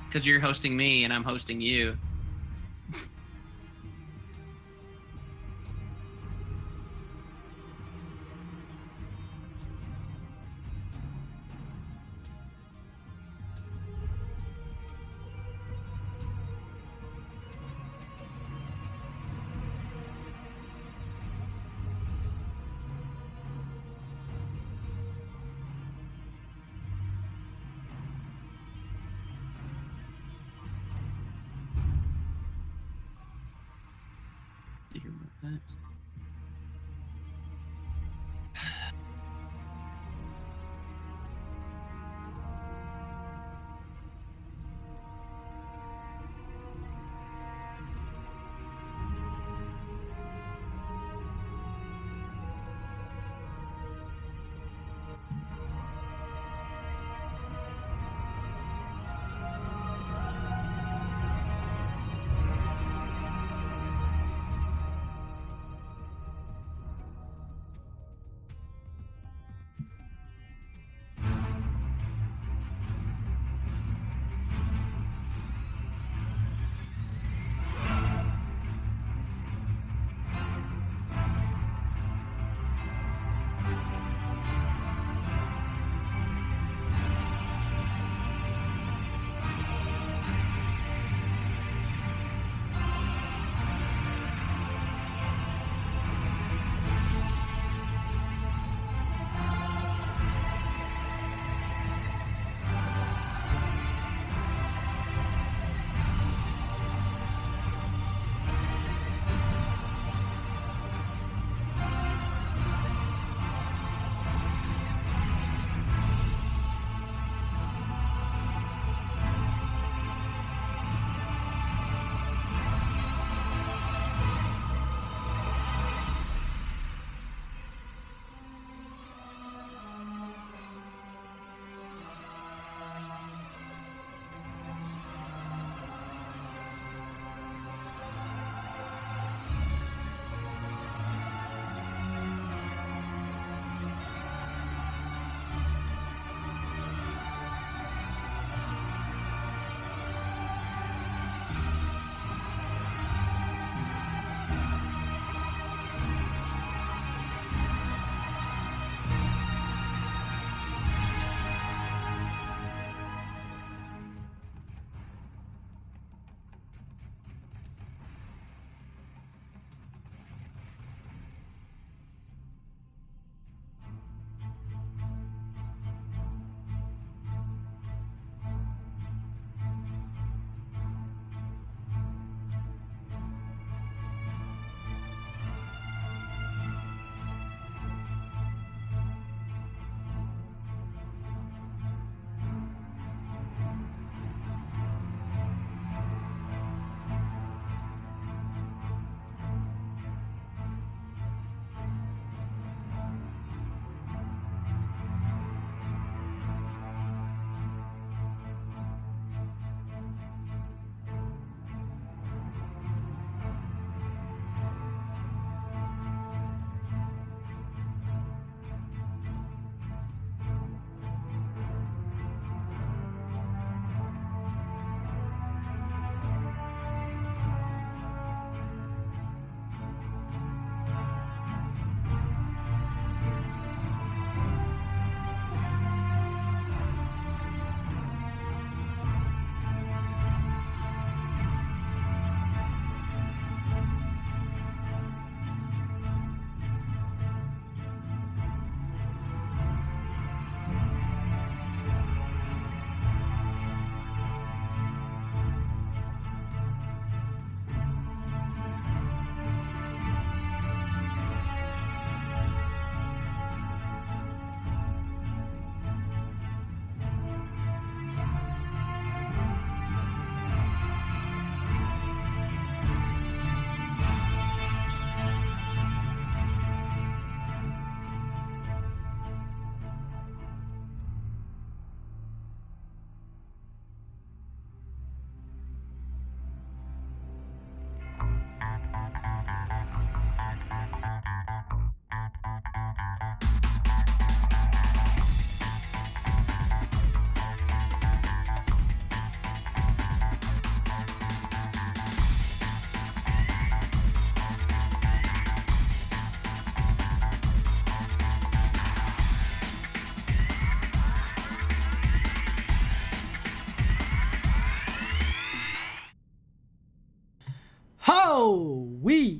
because you're hosting me and I'm hosting you. You hear about that?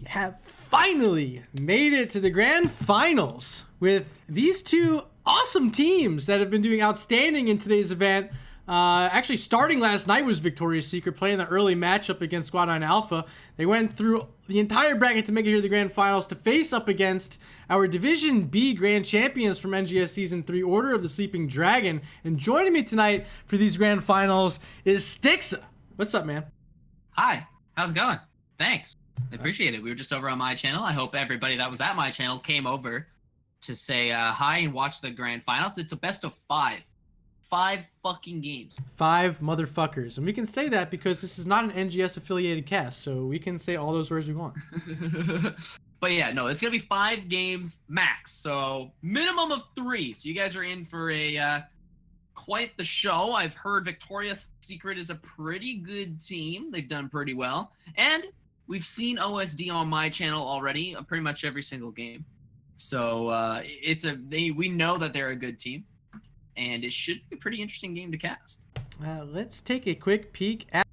have finally made it to the grand finals with these two awesome teams that have been doing outstanding in today's event. Actually, starting last night was Victoria's Secret playing the early matchup against Squad 9 Alpha. They went through the entire bracket to make it here to the grand finals to face up against our Division B grand champions from NGS Season 3, Order of the Sleeping Dragon. And joining me tonight for these grand finals is Styxa. What's up, man? Hi, how's it going? Thanks. I appreciate it. We were just over on my channel. I hope everybody that was at my channel came over to say hi and watch the grand finals. It's a best of 5. 5 fucking games. 5 motherfuckers. And we can say that because this is not an NGS affiliated cast, so we can say all those words we want. But yeah, no, it's going to be 5 games max. So minimum of 3. So you guys are in for a quite the show. I've heard Victoria's Secret is a pretty good team. They've done pretty well. And we've seen OSD on my channel already, pretty much every single game. So we know that they're a good team. And it should be a pretty interesting game to cast. Let's take a quick peek at...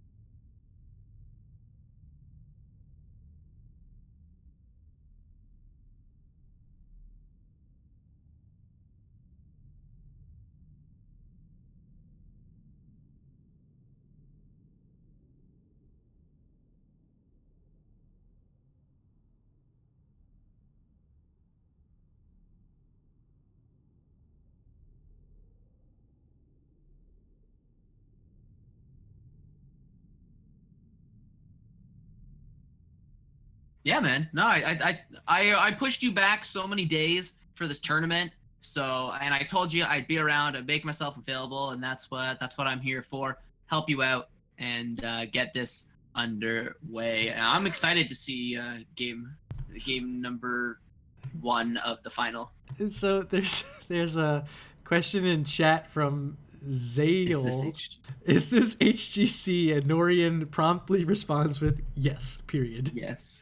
Yeah, man. No, I pushed you back so many days for this tournament. So, and I told you I'd be around and make myself available, and that's what I'm here for. Help you out and get this underway. And I'm excited to see game number 1 of the final. And so there's a question in chat from Zadel. Is this HGC? And Norian promptly responds with yes, period. Yes.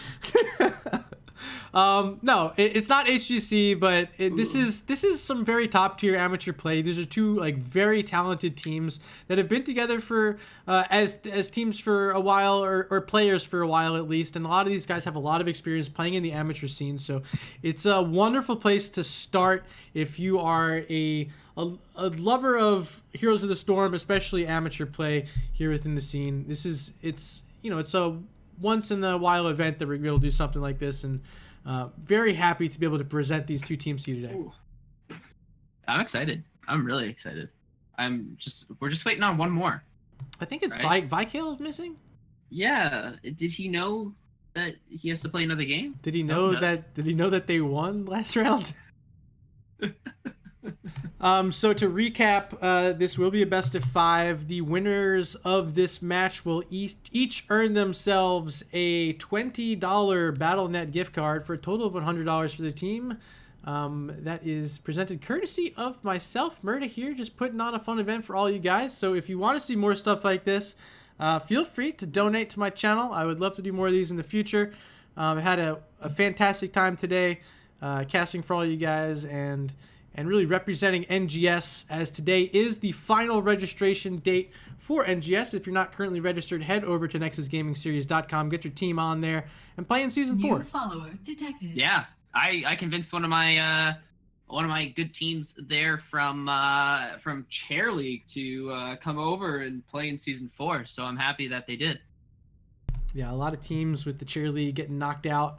No, it's not HGC, but this is some very top tier amateur play. These are two like very talented teams that have been together for as teams for a while, or players for a while at least. And a lot of these guys have a lot of experience playing in the amateur scene. So it's a wonderful place to start if you are a lover of Heroes of the Storm, especially amateur play here within the scene. It's a once in a while event that we're able to do something like this, and very happy to be able to present these two teams to you today. Ooh. I'm excited. I'm really excited. We're just waiting on one more. I think it's right? Vikale missing. Yeah. Did he know that he has to play another game? Did he know that they won last round? So to recap, this will be a best of 5. The winners of this match will each earn themselves a $20 Battle.net gift card for a total of $100 for the team. That is presented courtesy of myself, Murda, here, just putting on a fun event for all you guys. So if you want to see more stuff like this, feel free to donate to my channel. I would love to do more of these in the future. I had a fantastic time today casting for all you guys, and really representing NGS, as today is the final registration date for NGS. If you're not currently registered, head over to nexusgamingseries.com, get your team on there, and play in Season 4. New follower detected. Yeah, I convinced one of my good teams there from Chair League to come over and play in Season 4, so I'm happy that they did. Yeah, a lot of teams with the Chair League getting knocked out,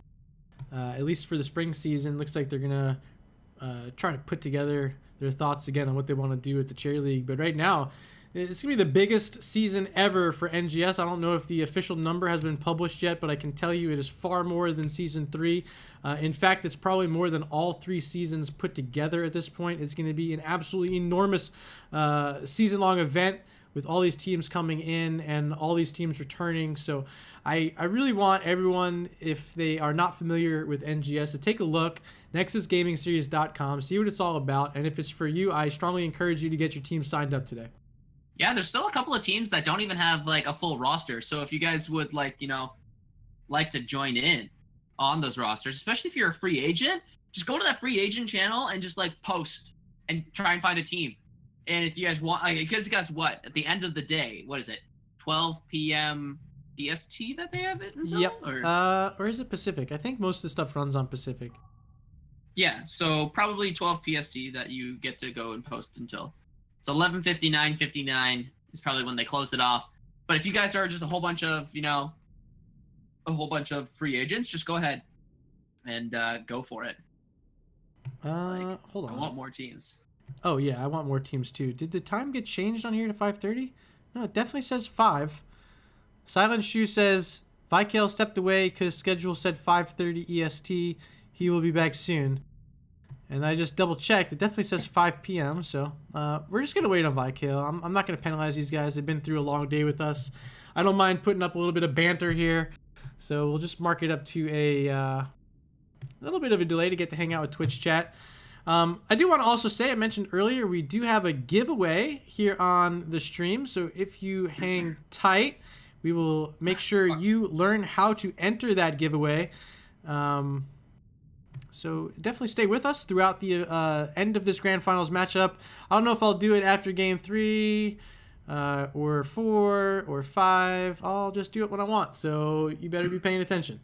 at least for the spring season. Looks like they're going to trying to put together their thoughts again on what they want to do at the Chair League. But right now, it's going to be the biggest season ever for NGS. I don't know if the official number has been published yet, but I can tell you it is far more than Season 3. In fact, it's probably more than all 3 seasons put together at this point. It's going to be an absolutely enormous season-long event with all these teams coming in and all these teams returning. So I really want everyone, if they are not familiar with NGS, to take a look, nexusgamingseries.com, see what it's all about. And if it's for you, I strongly encourage you to get your team signed up today. Yeah, there's still a couple of teams that don't even have like a full roster. So if you guys would like to join in on those rosters, especially if you're a free agent, just go to that free agent channel and just like post and try and find a team. And if you guys want, because guess what? At the end of the day, what is it? 12 p.m. PST that they have it until? Yep. Or? Or is it Pacific? I think most of the stuff runs on Pacific. Yeah, so probably 12 PST that you get to go and post until. So 11:59:59 is probably when they close it off. But if you guys are just a whole bunch of free agents, just go ahead and go for it. Hold on. I want more teams. Oh yeah, I want more teams too. Did the time get changed on here to 5:30? No, it definitely says 5. Silent Shoe says Vikale stepped away because schedule said 5:30 EST. He will be back soon. And I just double checked. It definitely says 5 p.m. So we're just gonna wait on Vikale. I'm not gonna penalize these guys. They've been through a long day with us. I don't mind putting up a little bit of banter here. So we'll just mark it up to a little bit of a delay to get to hang out with Twitch chat. I do want to also say, I mentioned earlier, we do have a giveaway here on the stream. So if you hang tight, we will make sure you learn how to enter that giveaway. So definitely stay with us throughout the end of this Grand Finals matchup. I don't know if I'll do it after Game 3 or 4 or 5. I'll just do it when I want. So you better be paying attention.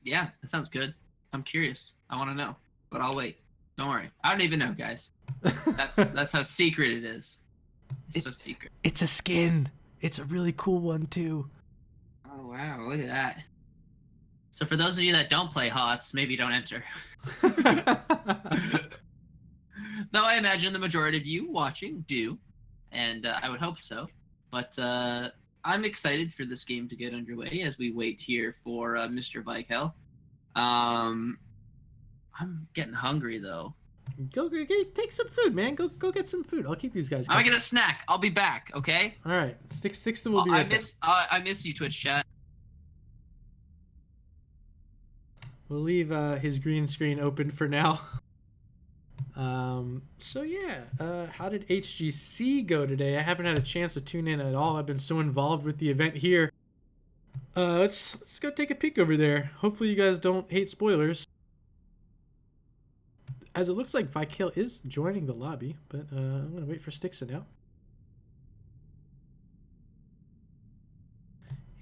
Yeah, that sounds good. I'm curious. I want to know, but I'll wait. Don't worry. I don't even know, guys. That's how secret it is. It's so secret. It's a skin. It's a really cool one too. Oh wow, look at that. So for those of you that don't play HOTS, maybe don't enter. Though I imagine the majority of you watching do, and I would hope so. But I'm excited for this game to get underway as we wait here for Mr. Vikale. I'm getting hungry though. Go take some food, man. Go get some food. I'll keep these guys I'm gonna snack. I'll be back, okay? All right. Styxa will be right back. I miss you, Twitch chat. We'll leave his green screen open for now. So yeah, how did HGC go today? I haven't had a chance to tune in at all. I've been so involved with the event here. Let's go take a peek over there. Hopefully you guys don't hate spoilers. As it looks like Vikale is joining the lobby, but I'm gonna wait for Styxa now.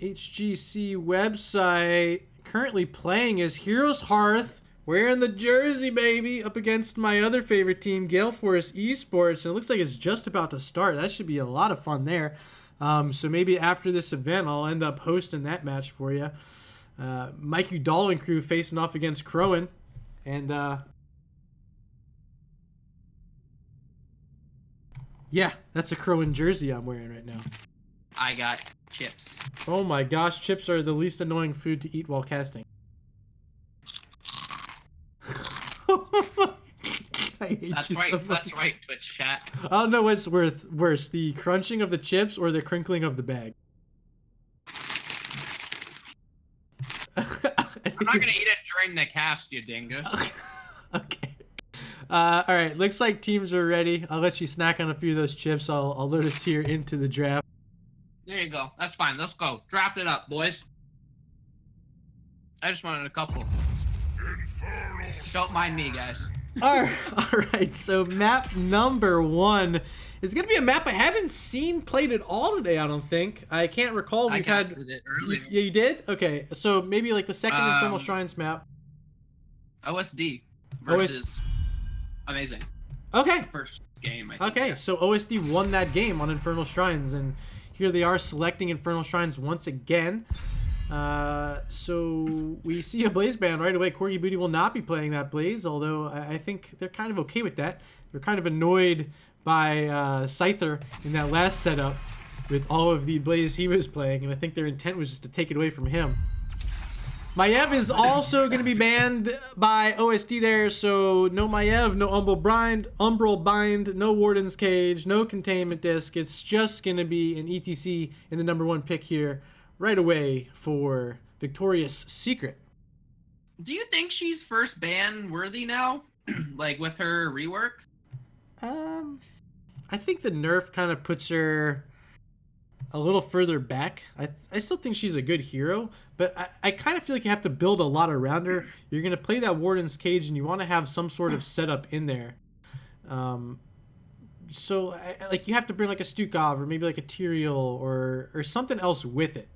HGC website currently playing as Heroes Hearth, wearing the jersey, baby, up against my other favorite team, Gale Force Esports, and it looks like it's just about to start. That should be a lot of fun there. So maybe after this event, I'll end up hosting that match for you. Mike Udall and crew facing off against Crowan, and yeah, that's a Crowan jersey I'm wearing right now. I got chips. Oh my gosh, chips are the least annoying food to eat while casting. I hate That's you right. so much. That's right, Twitch chat. I don't know what's worse, the crunching of the chips or the crinkling of the bag. I'm not gonna eat it during the cast, you dingus. Okay. All right. Looks like teams are ready. I'll let you snack on a few of those chips. I'll load us here into the draft. There you go. That's fine. Let's go. Draft it up, boys. I just wanted a couple. Don't mind me, guys. All right. So map number 1 is going to be a map I haven't seen played at all today, I don't think. I can't recall. I casted it earlier. Yeah, you did? Okay. So maybe like the second Infernal Shrines map. OSD versus Amazing. Okay. First game, I think. Okay. So OSD won that game on Infernal Shrines, and here they are selecting Infernal Shrines once again. So we see a Blaze ban right away. Corgi Booty will not be playing that Blaze, although I think they're kind of okay with that. They're kind of annoyed by Scyther in that last setup with all of the Blaze he was playing, and I think their intent was just to take it away from him. Maiev is also going to be banned by OSD there, so no Maiev, no Umbral Bind, no Warden's Cage, no Containment Disc. It's just going to be an ETC in the number 1 pick here right away for Victorious Secret. Do you think she's first ban worthy now? Like with her rework? I think the nerf kind of puts her a little further back. I still think she's a good hero, but I kind of feel like you have to build a lot around her. You're going to play that Warden's Cage, and you want to have some sort of setup in there. So like you have to bring like a Stukov or maybe like a Tyrael or something else with it.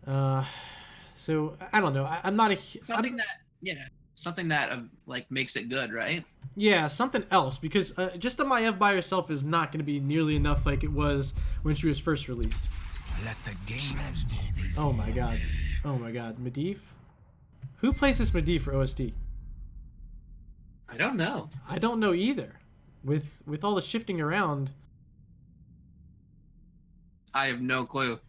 So I don't know. I'm not a something that like makes it good, right? yeah, something else, because just the Maiev by herself is not going to be nearly enough like it was when she was first released. Let the games begin. Oh my god. Oh my god. Medivh? Who plays this Medivh for OST? I don't know. I don't know either. With all the shifting around, I have no clue.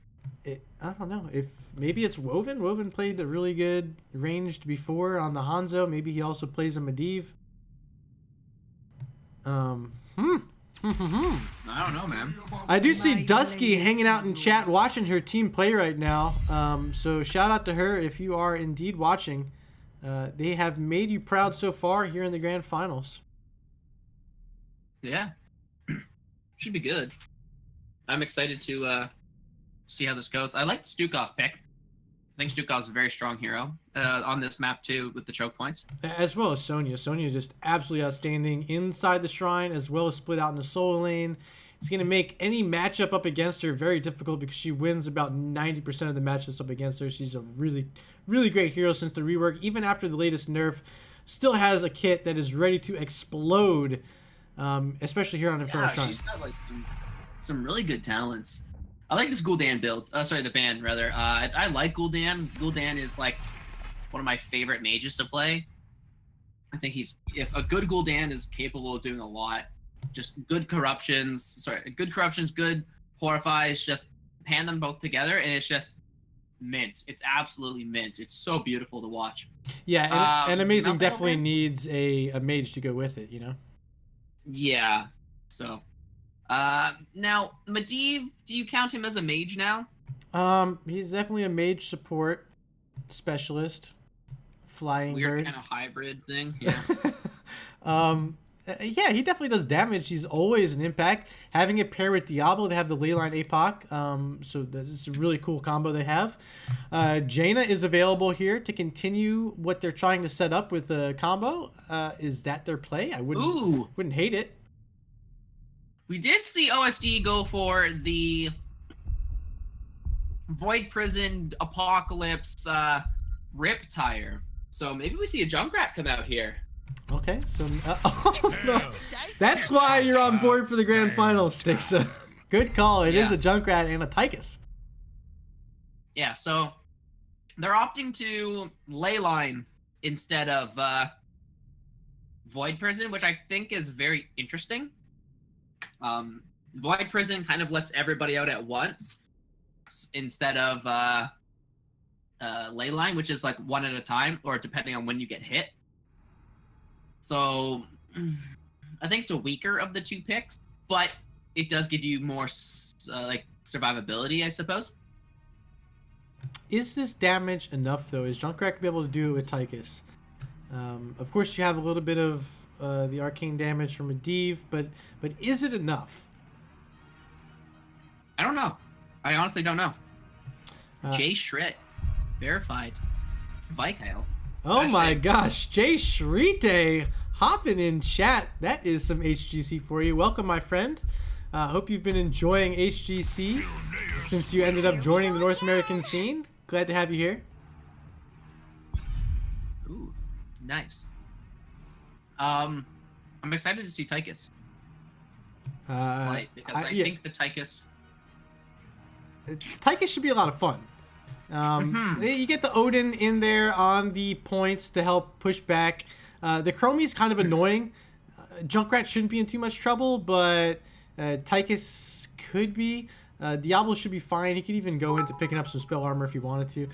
I don't know. If maybe it's Woven. Woven played a really good ranged before on the Hanzo. Maybe he also plays a Medivh. I don't know, man. I do see Dusky hanging out in chat watching her team play right now. So shout out to her if you are indeed watching. They have made you proud so far here in the grand finals. Yeah. Should be good. I'm excited to see how this goes. I like the Stukov pick. I think Stukov's a very strong hero on this map too, with the choke points. As well as Sonya. Sonya just absolutely outstanding inside the shrine, as well as split out in the solo lane. It's going to make any matchup up against her very difficult because she wins about 90% of the matchups up against her. She's a really, really great hero since the rework. Even after the latest nerf, still has a kit that is ready to explode, especially here on Infernal Shrine. She's got like some really good talents. I like this Gul'dan build. Sorry, the band rather. I like Gul'dan. Gul'dan is like one of my favorite mages to play. I think if a good Gul'dan is capable of doing a lot. Just good corruptions, good horrifies, just pan them both together, and it's just mint. It's absolutely mint. It's so beautiful to watch. Yeah, and Amazing definitely needs a mage to go with it, you know? Yeah. So, now, Medivh, do you count him as a mage now? He's definitely a mage support specialist. Flying Weird bird. kind of hybrid thing. Yeah. Yeah, he definitely does damage. He's always an impact. Having it pair with Diablo, they have the Leyline APOC, so that's a really cool combo they have. Jaina is available here to continue what they're trying to set up with the combo. Is that their play? I wouldn't hate it. We did see OSD go for the Void Prison Apocalypse Riptire, so maybe we see a Junkrat come out here. Okay, so no. That's why you're on board for the grand final, Styxa. Good call. It is a Junkrat and a Tychus. Yeah, so they're opting to Leyline instead of Void Prison, which I think is very interesting. Void Prison kind of lets everybody out at once instead of Leyline, which is like one at a time, or depending on when you get hit. So, I think it's a weaker of the two picks, but it does give you more, like, survivability, I suppose. Is this damage enough, though? Is Junkrat going to be able to do it with Tychus? Of course, you have a little bit of the arcane damage from Medivh, but is it enough? I don't know. I honestly don't know. Jay Shrit. Verified. Vikyle. Oh my gosh, Jay Shrite hopping in chat. That is some HGC for you. Welcome, my friend. Hope you've been enjoying HGC since you ended up joining the North American scene. Glad to have you here. Ooh, nice. I'm excited to see Tychus. Because I think the Tychus should be a lot of fun. You get the Odin in there on the points to help push back. The Chromie's kind of annoying. Junkrat shouldn't be in too much trouble, but Tychus could be. Diablo should be fine. He could even go into picking up some spell armor if he wanted to.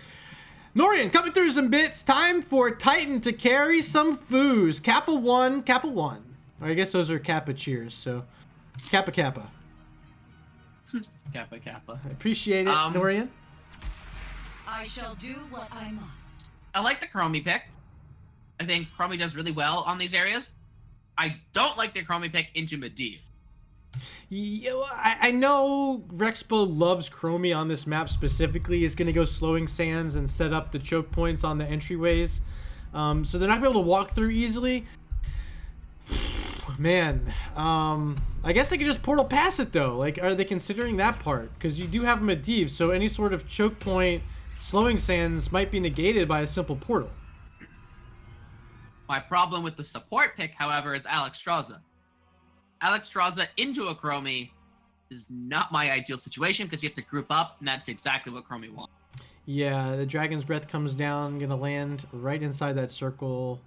Norian coming through some bits. Time for Titan to carry some foos. Kappa 1, Kappa 1. Or I guess those are Kappa cheers, so Kappa Kappa. Kappa Kappa. I appreciate it, Norian. I shall do what I must. I like the Chromie pick. I think Chromie does really well on these areas. I don't like the Chromie pick into Medivh. Yeah, I know Rexpo loves Chromie on this map specifically. He's going to go slowing sands and set up the choke points on the entryways. So they're not going to be able to walk through easily. Man, I guess they could just portal pass it though. Like, are they considering that part? Because you do have Medivh, so any sort of choke point slowing sands might be negated by a simple portal. My problem with the support pick, however, is Alex Straza. Alex Straza into a Chromie is not my ideal situation because you have to group up, and that's exactly what Chromie wants. Yeah, the Dragon's Breath comes down, gonna land right inside that circle.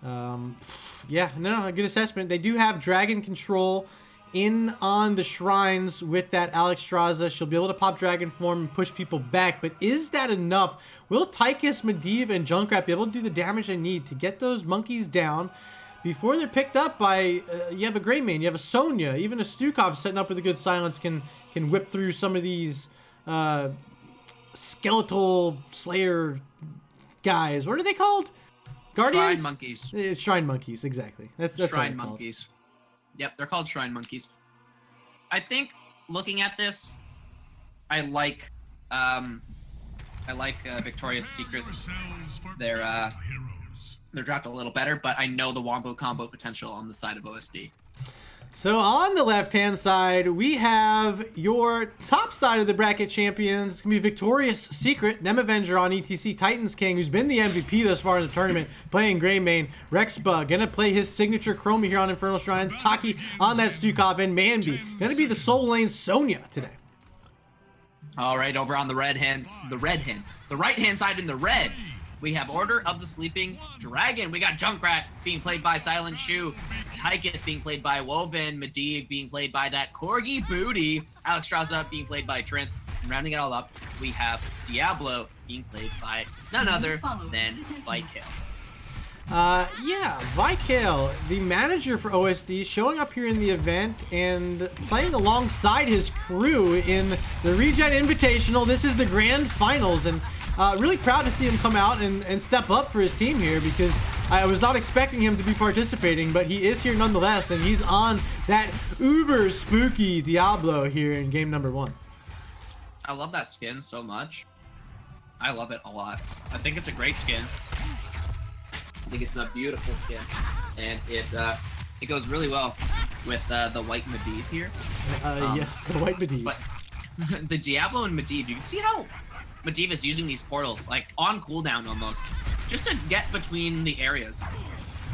Yeah, no, a good assessment. They do have Dragon control in on the shrines with that Alex Straza. She'll be able to pop Dragon form and push people back, but is that enough? Will Tychus, Medivh, and Junkrat be able to do the damage they need to get those monkeys down before they're picked up by, you have a Greymane, you have a Sonya, even a Stukov setting up with a good silence can whip through some of these skeletal slayer guys. What are they called? Guardians? Shrine monkeys. Shrine monkeys, exactly. That's Shrine monkeys. Yep, they're called Shrine monkeys. I think looking at this, I like Victoria's Secrets. They're drafted a little better, but I know the Wombo combo potential on the side of OSD. So on the left-hand side, we have your top side of the bracket champions. It's going to be Victoria's Secret, Nem Avenger on ETC, Titans King, who's been the MVP thus far in the tournament, playing Greymane. Rexpa, going to play his signature Chromie here on Infernal Shrines. Taki on that Stukov, and Manby, going to be the Soul Lane Sonya today. All right, over on the right-hand side in the red, we have Order of the Sleeping Dragon. We got Junkrat being played by Silent Shoe, Tychus being played by Woven, Medivh being played by that Corgi Booty, Alex Straza being played by Trinth, and rounding it all up, we have Diablo being played by none other than Vikale. Yeah, Vikale, the manager for OSD, showing up here in the event and playing alongside his crew in the ReGen Invitational. This is the grand finals, and really proud to see him come out and step up for his team here, because I was not expecting him to be participating, but he is here nonetheless, and he's on that uber spooky Diablo here in game number 1. I love that skin so much. I love it a lot. I think it's a great skin. I think it's a beautiful skin, and it goes really well with the white Medivh here. Yeah, the white Medivh. But the Diablo and Medivh, you can see how Medivh is using these portals, like on cooldown almost, just to get between the areas.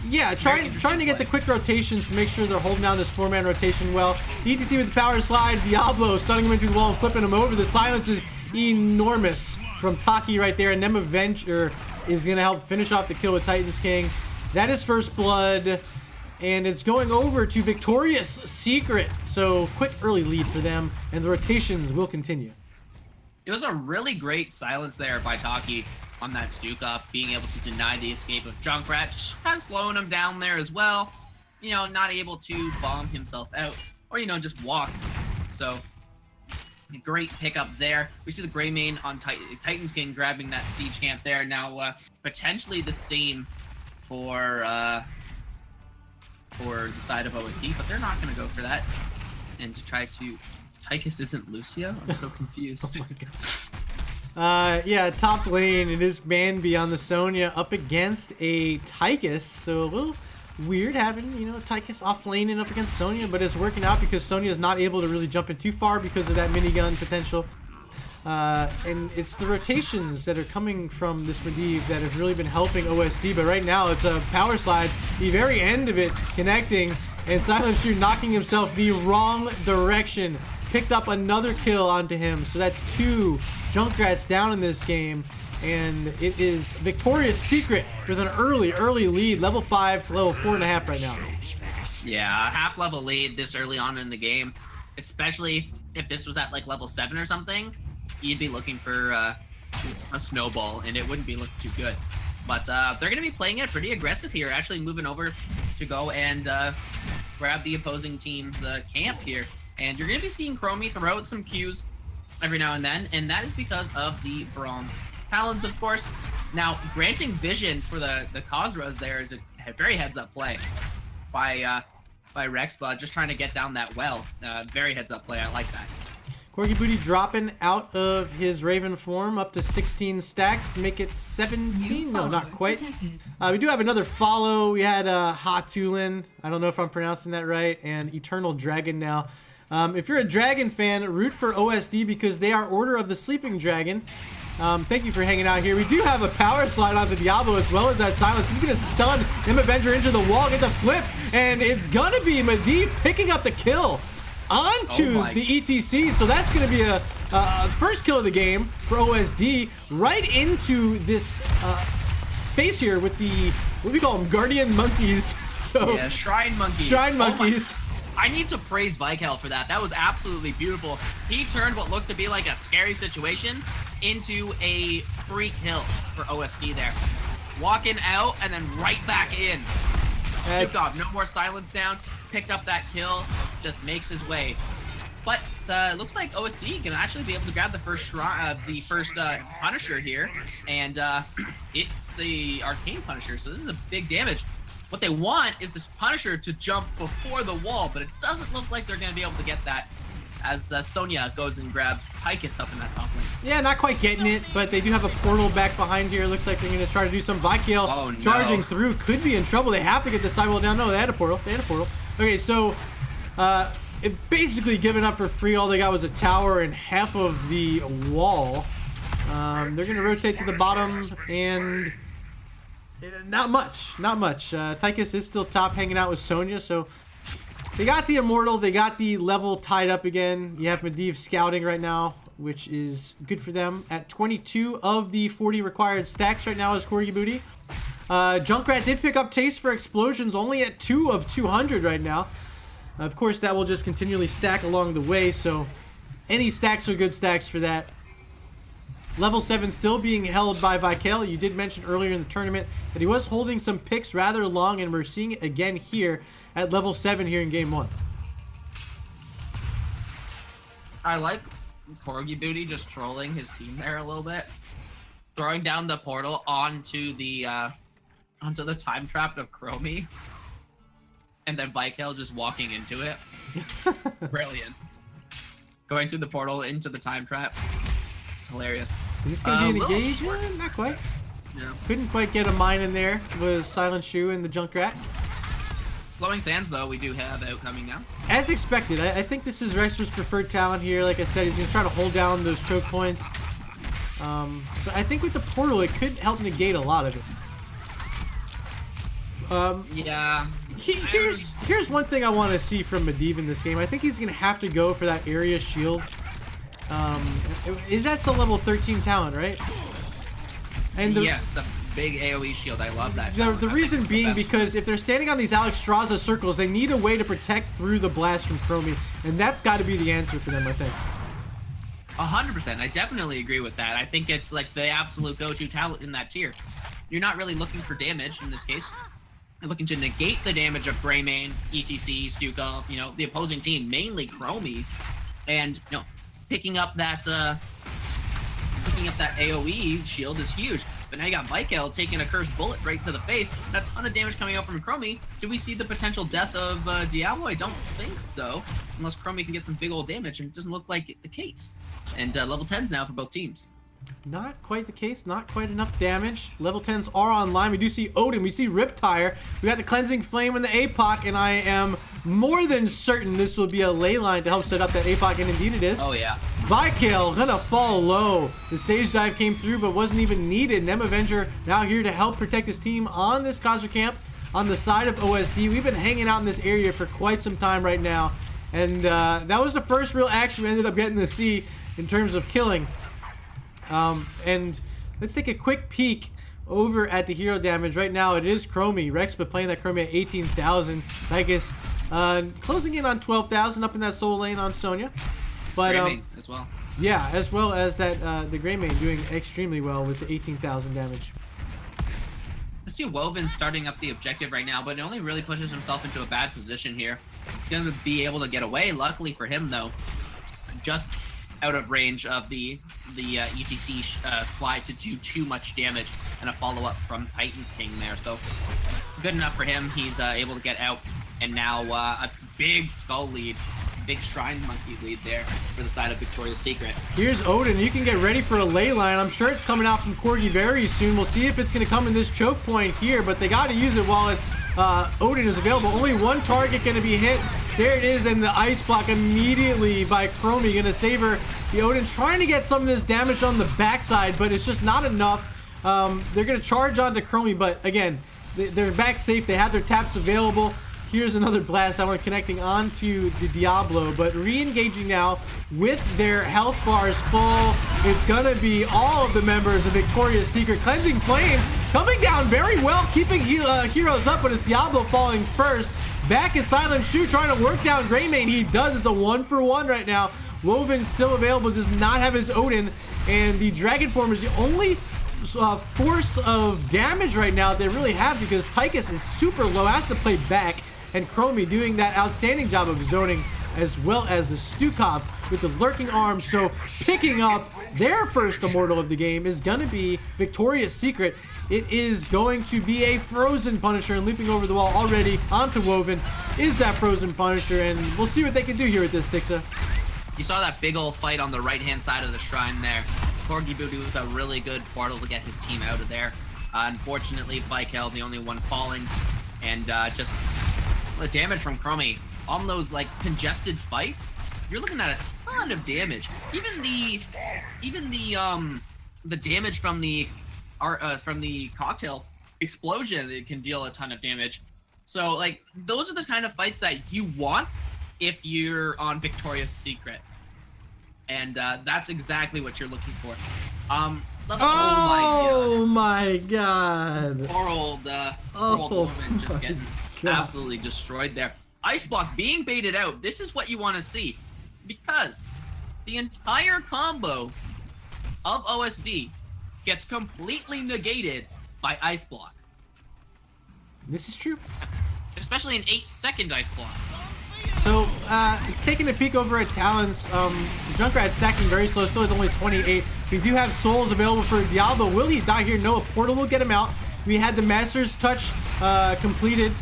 Yeah, trying to get the quick rotations to make sure they're holding down this 4-man rotation well. ETC with the power slide, Diablo stunning him into the wall and flipping him over. The silence is enormous from Taki right there, and Nem Avenger is going to help finish off the kill with Titans King. That is first blood, and it's going over to Victoria's Secret. So quick early lead for them, and the rotations will continue. It was a really great silence there by Taki on that Stukov, being able to deny the escape of Junkrat, just kind of slowing him down there as well. You know, not able to bomb himself out, or, you know, just walk. So, great pickup there. We see the Greymane on Titans King grabbing that siege camp there. Now, potentially the same for the side of OSD, but they're not going to go for that. And to try to... Tychus isn't Lucio? I'm so confused. Oh my God. Yeah, top lane, it is Manby on the Sonya up against a Tychus, so a little weird having, you know, Tychus off lane and up against Sonya, but it's working out because Sonya is not able to really jump in too far because of that minigun potential. And it's the rotations that are coming from this Medivh that have really been helping OSD, but right now it's a power slide, the very end of it connecting, and Silent Shoe knocking himself the wrong direction. Picked up another kill onto him, so that's 2 Junkrats down in this game, and it is Victoria's Secret with an early lead, level 5 to level 4.5 right now. Yeah, half-level lead this early on in the game, especially if this was at like level 7 or something, you'd be looking for a snowball, and it wouldn't be looking too good. But they're going to be playing it pretty aggressive here, actually moving over to go and grab the opposing team's camp here. And you're going to be seeing Chromie throw out some Qs every now and then, and that is because of the Bronze Talons, of course. Now, granting vision for the Khazras there is a very heads-up play by Rexpa, just trying to get down that well. Very heads-up play, I like that. Corgi Booty dropping out of his Raven form up to 16 stacks to make it 17. No, not quite. We do have another follow. We had Hatulin. I don't know if I'm pronouncing that right. And Eternal Dragon now. If you're a Dragon fan, root for OSD because they are Order of the Sleeping Dragon. Thank you for hanging out here. We do have a power slide on the Diablo as well as that silence. He's going to stun M Avenger into the wall, get the flip, and it's going to be Medivh picking up the kill onto the ETC. So that's going to be a first kill of the game for OSD, right into this face here with the, what do we call them, guardian monkeys. So yeah, shrine monkeys. Shrine monkeys. I need to praise Vikel for that. That was absolutely beautiful. He turned what looked to be like a scary situation into a free kill for OSD there. Walking out and then right back in. Dukov, no more silence down. Picked up that kill. Just makes his way. But looks like OSD can actually be able to grab the first Punisher here. And it's the Arcane Punisher. So this is a big damage. What they want is the Punisher to jump before the wall, but it doesn't look like they're going to be able to get that as the Sonya goes and grabs Tychus up in that top lane. Yeah, not quite getting it, but they do have a portal back behind here. Looks like they're going to try to do some Vikel charging through. Could be in trouble. They have to get the sidewall down. No, they had a portal. Okay, so it basically given up for free. All they got was a tower and half of the wall. They're going to rotate to the bottom and... not much. Tychus is still top hanging out with Sonya, so they got the Immortal, they got the level tied up again. You have Medivh scouting right now, which is good for them. At 22 of the 40 required stacks right now is Corgi Booty. Junkrat did pick up Taste for Explosions, only at 2 of 200 right now. Of course, that will just continually stack along the way, so any stacks are good stacks for that. Level 7 still being held by Vikel. You did mention earlier in the tournament that he was holding some picks rather long, and we're seeing it again here at level 7 here in game 1. I like Corgi Booty just trolling his team there a little bit. Throwing down the portal onto the time trap of Chromie. And then Vikel just walking into it. Brilliant. Going through the portal into the time trap. Hilarious. Is this going to be an engage? Not quite. Yeah. Couldn't quite get a mine in there. Was Silent Shoe and the Junkrat. Slowing Sands, though, we do have outcoming now. As expected. I think this is Rex's preferred talent here. Like I said, he's going to try to hold down those choke points. But I think with the portal, it could help negate a lot of it. Yeah. Here's one thing I want to see from Medivh in this game. I think he's going to have to go for that area shield. Is that still level 13 talent, right? And yes, the big AoE shield. I love that. The reason being because if they're standing on these Alexstrasza circles, they need a way to protect through the blast from Chromie, and that's got to be the answer for them, I think. 100%. I definitely agree with that. I think it's like the absolute go-to talent in that tier. You're not really looking for damage in this case. You're looking to negate the damage of Greymane, ETC, Stukov, the opposing team, mainly Chromie, and picking up that AoE shield is huge. But now you got Vikel taking a cursed bullet right to the face, and a ton of damage coming out from Chromie. Do we see the potential death of Diablo? I don't think so, unless Chromie can get some big old damage, and it doesn't look like the case. And level 10s now for both teams. Not quite the case, not quite enough damage. Level 10s are online. We do see Odin, we see Riptire. We got the Cleansing Flame and the APOC, and I am more than certain this will be a ley line to help set up that APOC, and indeed it is. Oh, yeah. Vikel gonna fall low. The stage dive came through, but wasn't even needed. Nem Avenger now here to help protect his team on this Khazra camp on the side of OSD. We've been hanging out in this area for quite some time right now, and that was the first real action we ended up getting to see in terms of killing. And let's take a quick peek over at the hero damage. Right now it is Chromie. Rex been playing that Chromie at 18,000. Tychus closing in on 12,000 up in that soul lane on Sonya. But as well. Yeah, as well as that the Greymane doing extremely well with the 18,000 damage. I see Woven starting up the objective right now, but it only really pushes himself into a bad position here. He's going to be able to get away. Luckily for him, though, just out of range of the ETC slide to do too much damage, and a follow-up from Titan's King there. So good enough for him. He's able to get out, and now a big skull lead, big Shrine Monkey lead there for the side of Victoria's Secret. Here's Odin. You can get ready for a ley line. I'm sure it's coming out from Corgi very soon. We'll see if it's going to come in this choke point here, but they got to use it while it's Odin is available. Only one target going to be hit. There it is, and the ice block immediately by Chromie, gonna save her. The Odin trying to get some of this damage on the backside, but it's just not enough. They're gonna charge onto Chromie, but again, they're back safe. They have their taps available. Here's another blast. That one connecting onto the Diablo, but re-engaging now with their health bars full. It's gonna be all of the members of Victoria's Secret. Cleansing Flame coming down very well, keeping heroes up, but it's Diablo falling first. Back is Silent Shoe trying to work down Greymane. He does. It's a 1-for-1 right now. Woven still available, does not have his Odin, and the Dragon Form is the only force of damage right now they really have, because Tychus is super low, has to play back, and Chromie doing that outstanding job of zoning, as well as the Stukov with the lurking arm. So picking up their first immortal of the game is gonna be Victoria's Secret. It is going to be a Frozen Punisher, and leaping over the wall already onto Woven is that Frozen Punisher, and we'll see what they can do here with this, Styxa. You saw that big old fight on the right-hand side of the shrine there. Corgi Boo with a really good portal to get his team out of there. Unfortunately, Vikel, the only one falling, and just the damage from Chromie on those like congested fights. You're looking at a ton of damage. Even the damage from the cocktail explosion, it can deal a ton of damage. So like those are the kind of fights that you want if you're on Victoria's Secret. And that's exactly what you're looking for. Oh my god. Poor old woman just getting absolutely destroyed there. Ice block being baited out. This is what you want to see, because the entire combo of OSD gets completely negated by ice block. This is true. Especially an 8-second ice block. So, taking a peek over at Talon's, Junkrat stacking very slow, still at only 28. We do have souls available for Diablo. Will he die here? No, a portal will get him out. We had the Master's Touch completed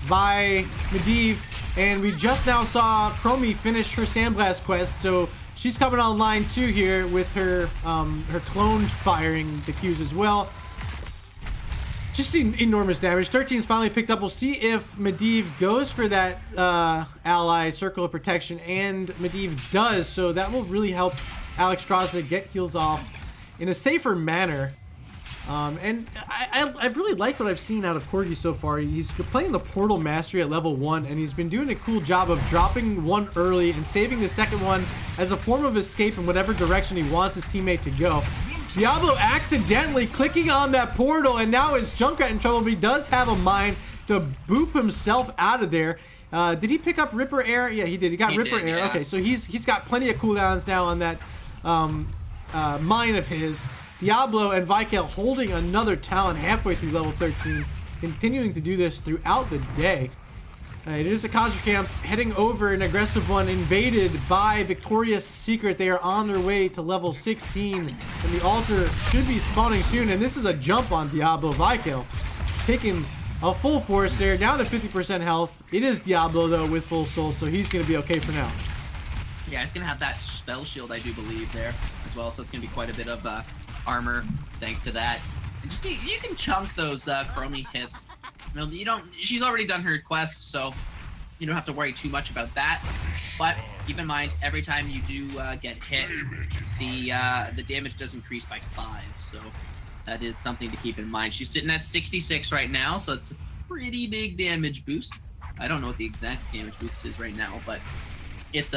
by Medivh, and we just now saw Chromie finish her Sandblast quest, so she's coming online too here with her her clone firing the Qs as well. Just enormous damage. 13's finally picked up. We'll see if Medivh goes for that ally Circle of Protection, and Medivh does, so that will really help Alexstrasza get heals off in a safer manner. And I really like what I've seen out of Corgi so far. He's playing the Portal Mastery at level 1, and he's been doing a cool job of dropping one early and saving the second one as a form of escape in whatever direction he wants his teammate to go. Diablo accidentally clicking on that portal, and now it's Junkrat in trouble, but he does have a mind to boop himself out of there. Did he pick up Ripper Air? Yeah, he did. He got Ripper Air. Yeah. Okay, so he's got plenty of cooldowns now on that mine of his. Diablo and Vikel holding another Talon halfway through level 13, continuing to do this throughout the day. It is a Khazra camp heading over, an aggressive one invaded by Victoria's Secret. They are on their way to level 16, and the altar should be spawning soon. And this is a jump on Diablo. Vikel taking a full force there, down to 50% health. It is Diablo though with full soul, so he's going to be okay for now. Yeah, he's going to have that spell shield, I do believe, there as well, so it's going to be quite a bit of armor thanks to that. And just you can chunk those Chromie hits. You don't. She's already done her quest, so you don't have to worry too much about that. But keep in mind, every time you do get hit, the damage does increase by 5. So that is something to keep in mind. She's sitting at 66 right now, so it's a pretty big damage boost. I don't know what the exact damage boost is right now, but it's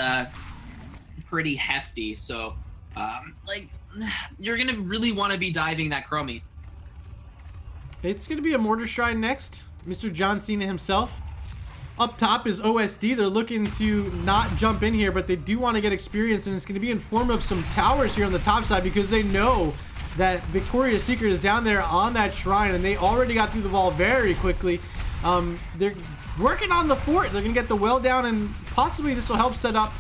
pretty hefty. So like you're gonna really want to be diving that Chromie. It's gonna be a Mortar Shrine next. Mr. John Cena himself. Up top is OSD. They're looking to not jump in here, but they do want to get experience, and it's going to be in form of some towers here on the top side, because they know that Victoria's Secret is down there on that shrine, and they already got through the wall very quickly. They're working on the fort. They're going to get the well down, and possibly this will help set up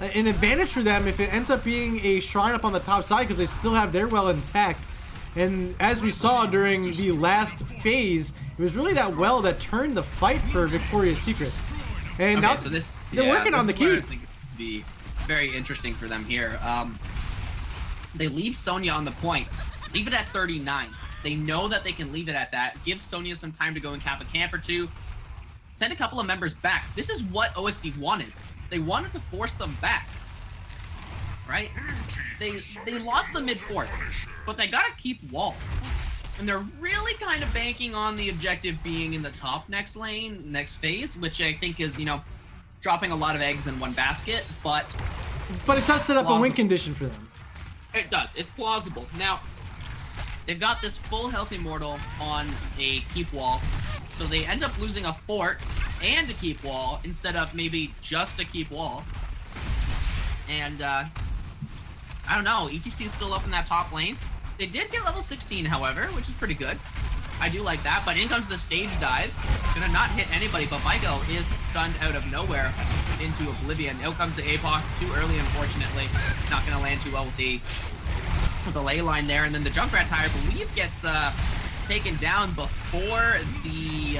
an advantage for them if it ends up being a shrine up on the top side, because they still have their well intact. And as we saw during the last phase, it was really that well that turned the fight for Victoria's Secret. And okay, now so they're working on the key. I think it's going to be very interesting for them here. They leave Sonya on the point. Leave it at 39. They know that they can leave it at that. Give Sonya some time to go and cap a camp or two. send a couple of members back. This is what OSD wanted. They wanted to force them back, right? They lost the mid fourth, but they gotta keep wall. And they're really kind of banking on the objective being in the top next lane, next phase, which I think is, you know, dropping a lot of eggs in one basket, but it does set up a win condition for them. It does. It's plausible. Now, they've got this full health immortal on a keep wall, so they end up losing a fort and a keep wall instead of maybe just a keep wall. And I don't know, ETC is still up in that top lane. They did get level 16, however, which is pretty good. I do like that, but in comes the stage dive. Gonna not hit anybody, but Vico is stunned out of nowhere into oblivion. Out comes the APOC, too early, unfortunately. Not gonna land too well with the ley line there, and then the Junkrat tire, I believe, gets taken down before the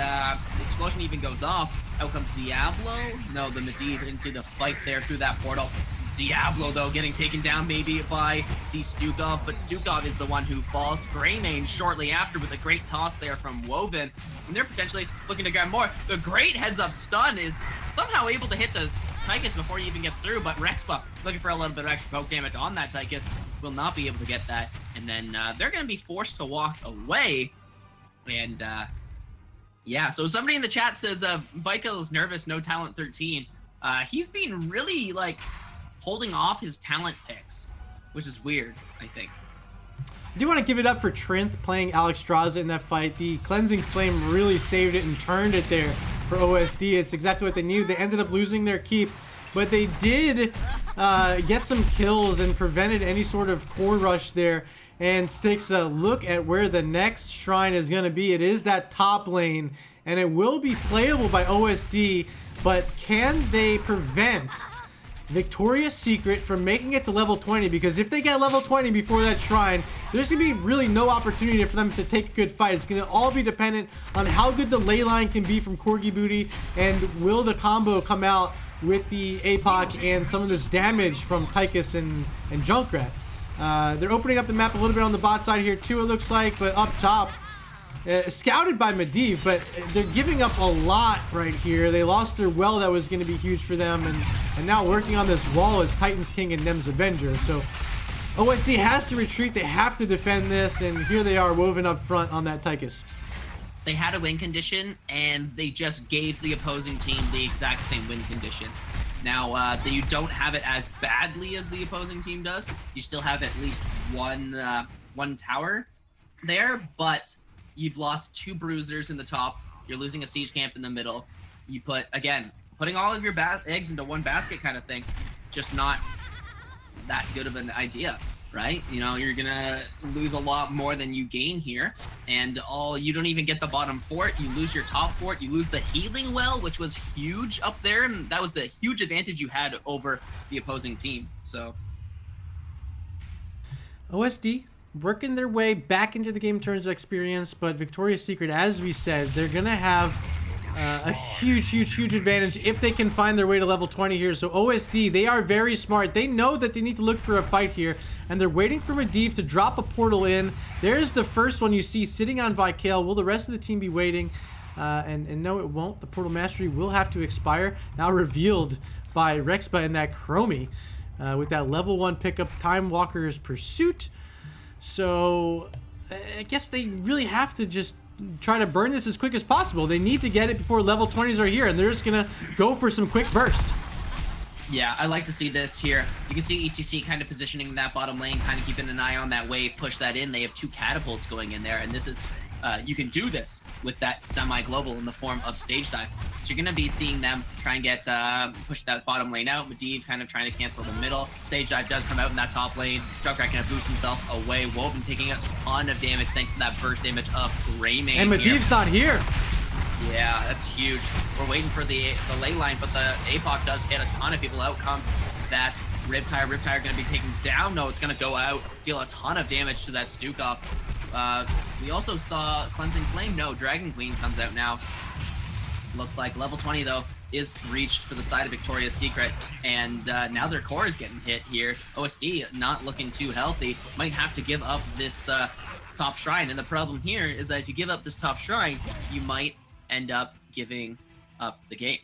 explosion even goes off. Out comes Diablo. No, the Medivh into the fight there through that portal. Diablo, though, getting taken down maybe by the Stukov, but Stukov is the one who falls. Greymane shortly after with a great toss there from Woven, and they're potentially looking to grab more. The great heads-up stun is somehow able to hit the Tychus before he even gets through, but Rexpa looking for a little bit of extra poke damage on that Tychus will not be able to get that, and then they're going to be forced to walk away, and yeah, so somebody in the chat says Vico's nervous, no talent 13. He's been really, like, holding off his talent picks, which is weird, I think. I do want to give it up for Trinth playing Alex Straza in that fight. The Cleansing Flame really saved it and turned it there for OSD. It's exactly what they needed. They ended up losing their keep, but they did get some kills and prevented any sort of core rush there. And Styxa, look at where the next shrine is going to be. It is that top lane, and it will be playable by OSD, but can they prevent Victoria's Secret from making it to level 20? Because if they get level 20 before that shrine, there's going to be really no opportunity for them to take a good fight. It's going to all be dependent on how good the ley line can be from Corgi Booty, and will the combo come out with the APOC and some of this damage from Tychus and Junkrat. They're opening up the map a little bit on the bot side here too, it looks like, but up top, scouted by Medivh, but they're giving up a lot right here. They lost their well that was going to be huge for them, and now working on this wall is Titans King and Nem's Avenger. So OSD has to retreat. They have to defend this, and here they are woven up front on that Tychus. They had a win condition, and they just gave the opposing team the exact same win condition. Now, you don't have it as badly as the opposing team does. You still have at least one tower there, but you've lost 2 bruisers in the top. You're losing a siege camp in the middle. You put, again, putting all of your eggs into one basket kind of thing, just not that good of an idea, right? You know, you're gonna lose a lot more than you gain here, and you don't even get the bottom fort. You lose your top fort. You lose the healing well, which was huge up there, and that was the huge advantage you had over the opposing team. So OSD working their way back into the game in terms of experience, but Victoria's Secret, as we said, they're gonna have a huge advantage if they can find their way to level 20 here. So OSD, they are very smart. They know that they need to look for a fight here, and they're waiting for Medivh to drop a portal in. There's the first one you see sitting on Vikale. Will the rest of the team be waiting? And no, it won't. The portal mastery will have to expire, now revealed by Rexpa in that Chromie with that level 1 pickup, Time Walker's Pursuit. So I guess they really have to just try to burn this as quick as possible. They need to get it before level 20s are here, and they're just gonna go for some quick burst. Yeah, I like to see this here. You can see ETC kind of positioning that bottom lane, kind of keeping an eye on that wave, push that in. They have 2 catapults going in there, and this is you can do this with that semi-global in the form of stage dive. So you're gonna be seeing them try and get push that bottom lane out. Medivh kind of trying to cancel the middle. Stage dive does come out in that top lane. Junkrat gonna boost himself away. Woven taking a ton of damage thanks to that burst damage of Greymane. And Medivh's not here. Yeah, that's huge. We're waiting for the ley line, but the APOC does hit a ton of people. Out comes that Riptire. Riptire going to be taken down. No, it's going to go out, deal a ton of damage to that Stukov. We also saw Cleansing Flame. No, Dragon Queen comes out now. Looks like level 20, though, is reached for the side of Victoria's Secret, and now their core is getting hit here. OSD not looking too healthy. Might have to give up this top shrine, and the problem here is that if you give up this top shrine, you might end up giving up the game.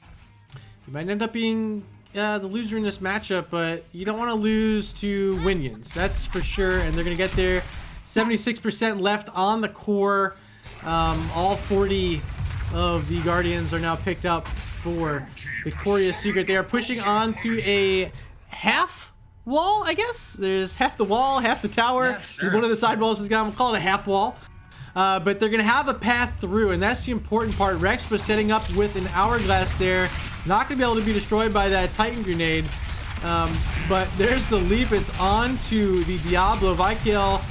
You might end up being the loser in this matchup, but you don't want to lose to Winions. That's for sure, and they're going to get there. 76% left on the core. All 40 of the Guardians are now picked up for Victoria's Secret. They are pushing on to a half wall, I guess. There's half the wall, half the tower. Yeah, sure. One of the side walls is gone. We'll call it a half wall. But they're going to have a path through, and that's the important part. Rexpa setting up with an hourglass there. Not going to be able to be destroyed by that Titan grenade. But there's the leap. It's on to the Diablo. Vikil,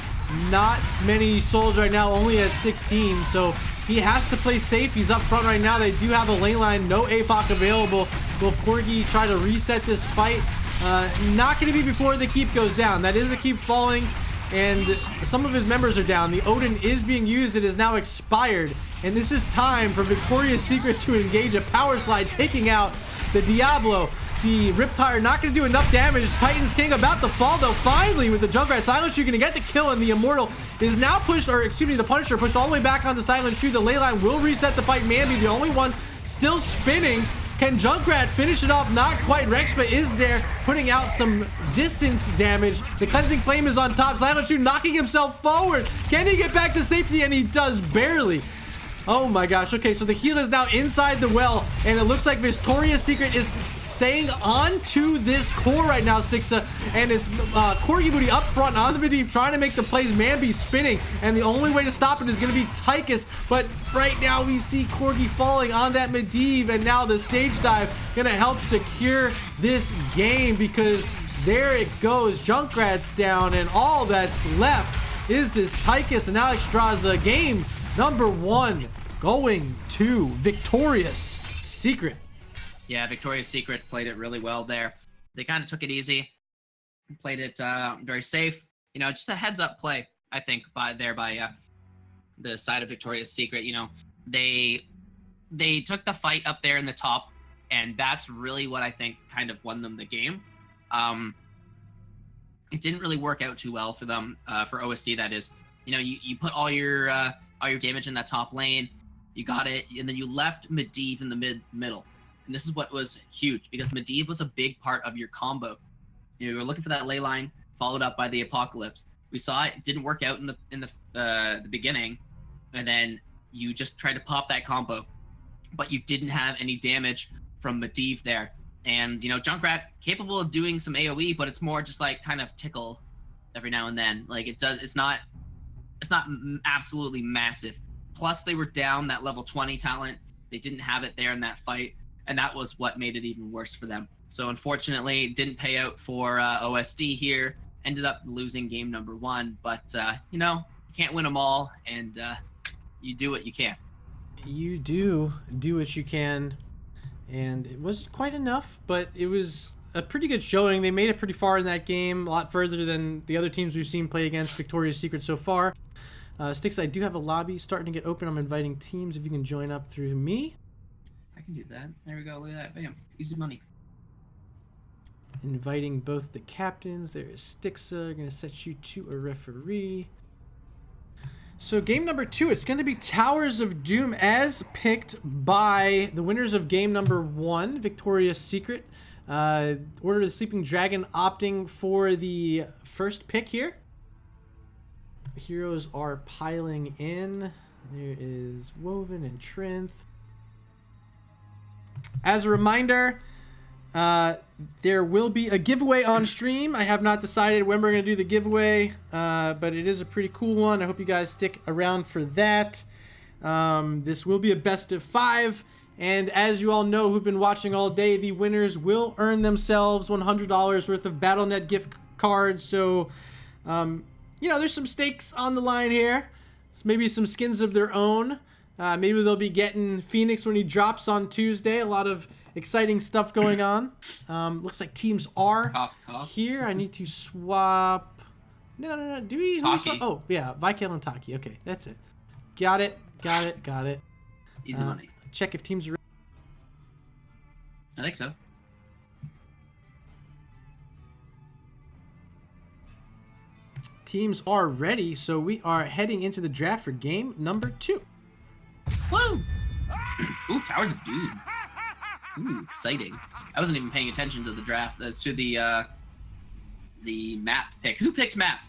not many souls right now, only at 16. So he has to play safe. He's up front right now. They do have a lane line. No APOC available. Will Corgi try to reset this fight? Not going to be before the keep goes down. That is a keep falling, and some of his members are down. The Odin is being used. It is now expired, and this is time for Victoria's Secret to engage a power slide, taking out the Diablo. The Riptire not going to do enough damage. Titan's King about to fall, though. Finally, with the Junkrat, Silent Shoe going to get the kill, and the Immortal is now pushed, or excuse me, the Punisher pushed all the way back on the Silent Shoe. The ley line will reset the fight. Mambi, the only one still spinning. Can Junkrat finish it off? Not quite. Rexpa is there, putting out some distance damage. The Cleansing Flame is on top. Silent Shoe knocking himself forward. Can he get back to safety? And he does barely. Oh my gosh. Okay, so the heal is now inside the well, and it looks like Victoria's Secret is staying on to this core right now, Styxa, and it's Corgi Booty up front on the Medivh trying to make the plays. Mambi spinning, and the only way to stop it is going to be Tychus, but right now we see Corgi falling on that Medivh, and now the stage dive going to help secure this game, because there it goes. Junkrat's down, and all that's left is this Tychus, and Alex draws a game number 1 going to Victoria's Secret. Yeah, Victoria's Secret played it really well there. They kind of took it easy, played it very safe. You know, just a heads up play, I think, by the side of Victoria's Secret. You know, they took the fight up there in the top, and that's really what I think kind of won them the game. It didn't really work out too well for them, for OSD, that is. You know, you put all your damage in that top lane, you got it, and then you left Medivh in the middle. And this is what was huge, because Medivh was a big part of your combo. You were looking for that ley line, followed up by the Apocalypse. We saw it didn't work out in the beginning, and then you just tried to pop that combo, but you didn't have any damage from Medivh there. And you know, Junkrat capable of doing some AOE, but it's more just like kind of tickle every now and then. Like it's not absolutely massive. Plus they were down that level 20 talent. They didn't have it there in that fight, and that was what made it even worse for them. So unfortunately, it didn't pay out for OSD here. Ended up losing game number 1, but you know, you can't win them all, and you do what you can. You do what you can, and it wasn't quite enough, but it was a pretty good showing. They made it pretty far in that game, a lot further than the other teams we've seen play against Victoria's Secret so far. Styx, I do have a lobby starting to get open. I'm inviting teams if you can join up through me. I can do that. There we go. Look at that. Bam. Easy money. Inviting both the captains. There is Styxa. Going to set you to a referee. So game number 2, it's going to be Towers of Doom as picked by the winners of game number 1, Victoria's Secret. Order of the Sleeping Dragon opting for the first pick here. The heroes are piling in. There is Woven and Trinth. As a reminder, there will be a giveaway on stream. I have not decided when we're going to do the giveaway, but it is a pretty cool one. I hope you guys stick around for that. This will be a best of 5, and as you all know who've been watching all day, the winners will earn themselves $100 worth of Battle.net gift cards. So, you know, there's some stakes on the line here. Maybe some skins of their own. Maybe they'll be getting Phoenix when he drops on Tuesday. A lot of exciting stuff going on. Looks like teams are here. I need to swap. No. Do we swap? Oh, yeah. Vikil and Taki. Okay, that's it. Got it. Easy money. Check if teams are ready. I think so. Teams are ready, so we are heading into the draft for game number 2. Woo! Ooh, Towers of Doom. Ooh, exciting. I wasn't even paying attention to the draft, to the map pick. Who picked map?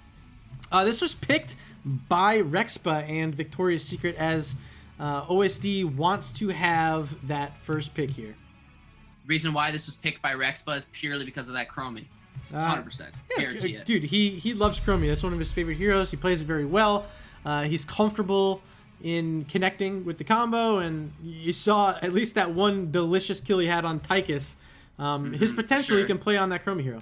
This was picked by Rexpa and Victoria's Secret as OSD wants to have that first pick here. The reason why this was picked by Rexpa is purely because of that Chromie. 100%. Guarantee it. Dude, he loves Chromie. That's one of his favorite heroes. He plays it very well. He's comfortable in connecting with the combo, and you saw at least that one delicious kill he had on Tychus. His potential, sure. he can play on that Chromie hero.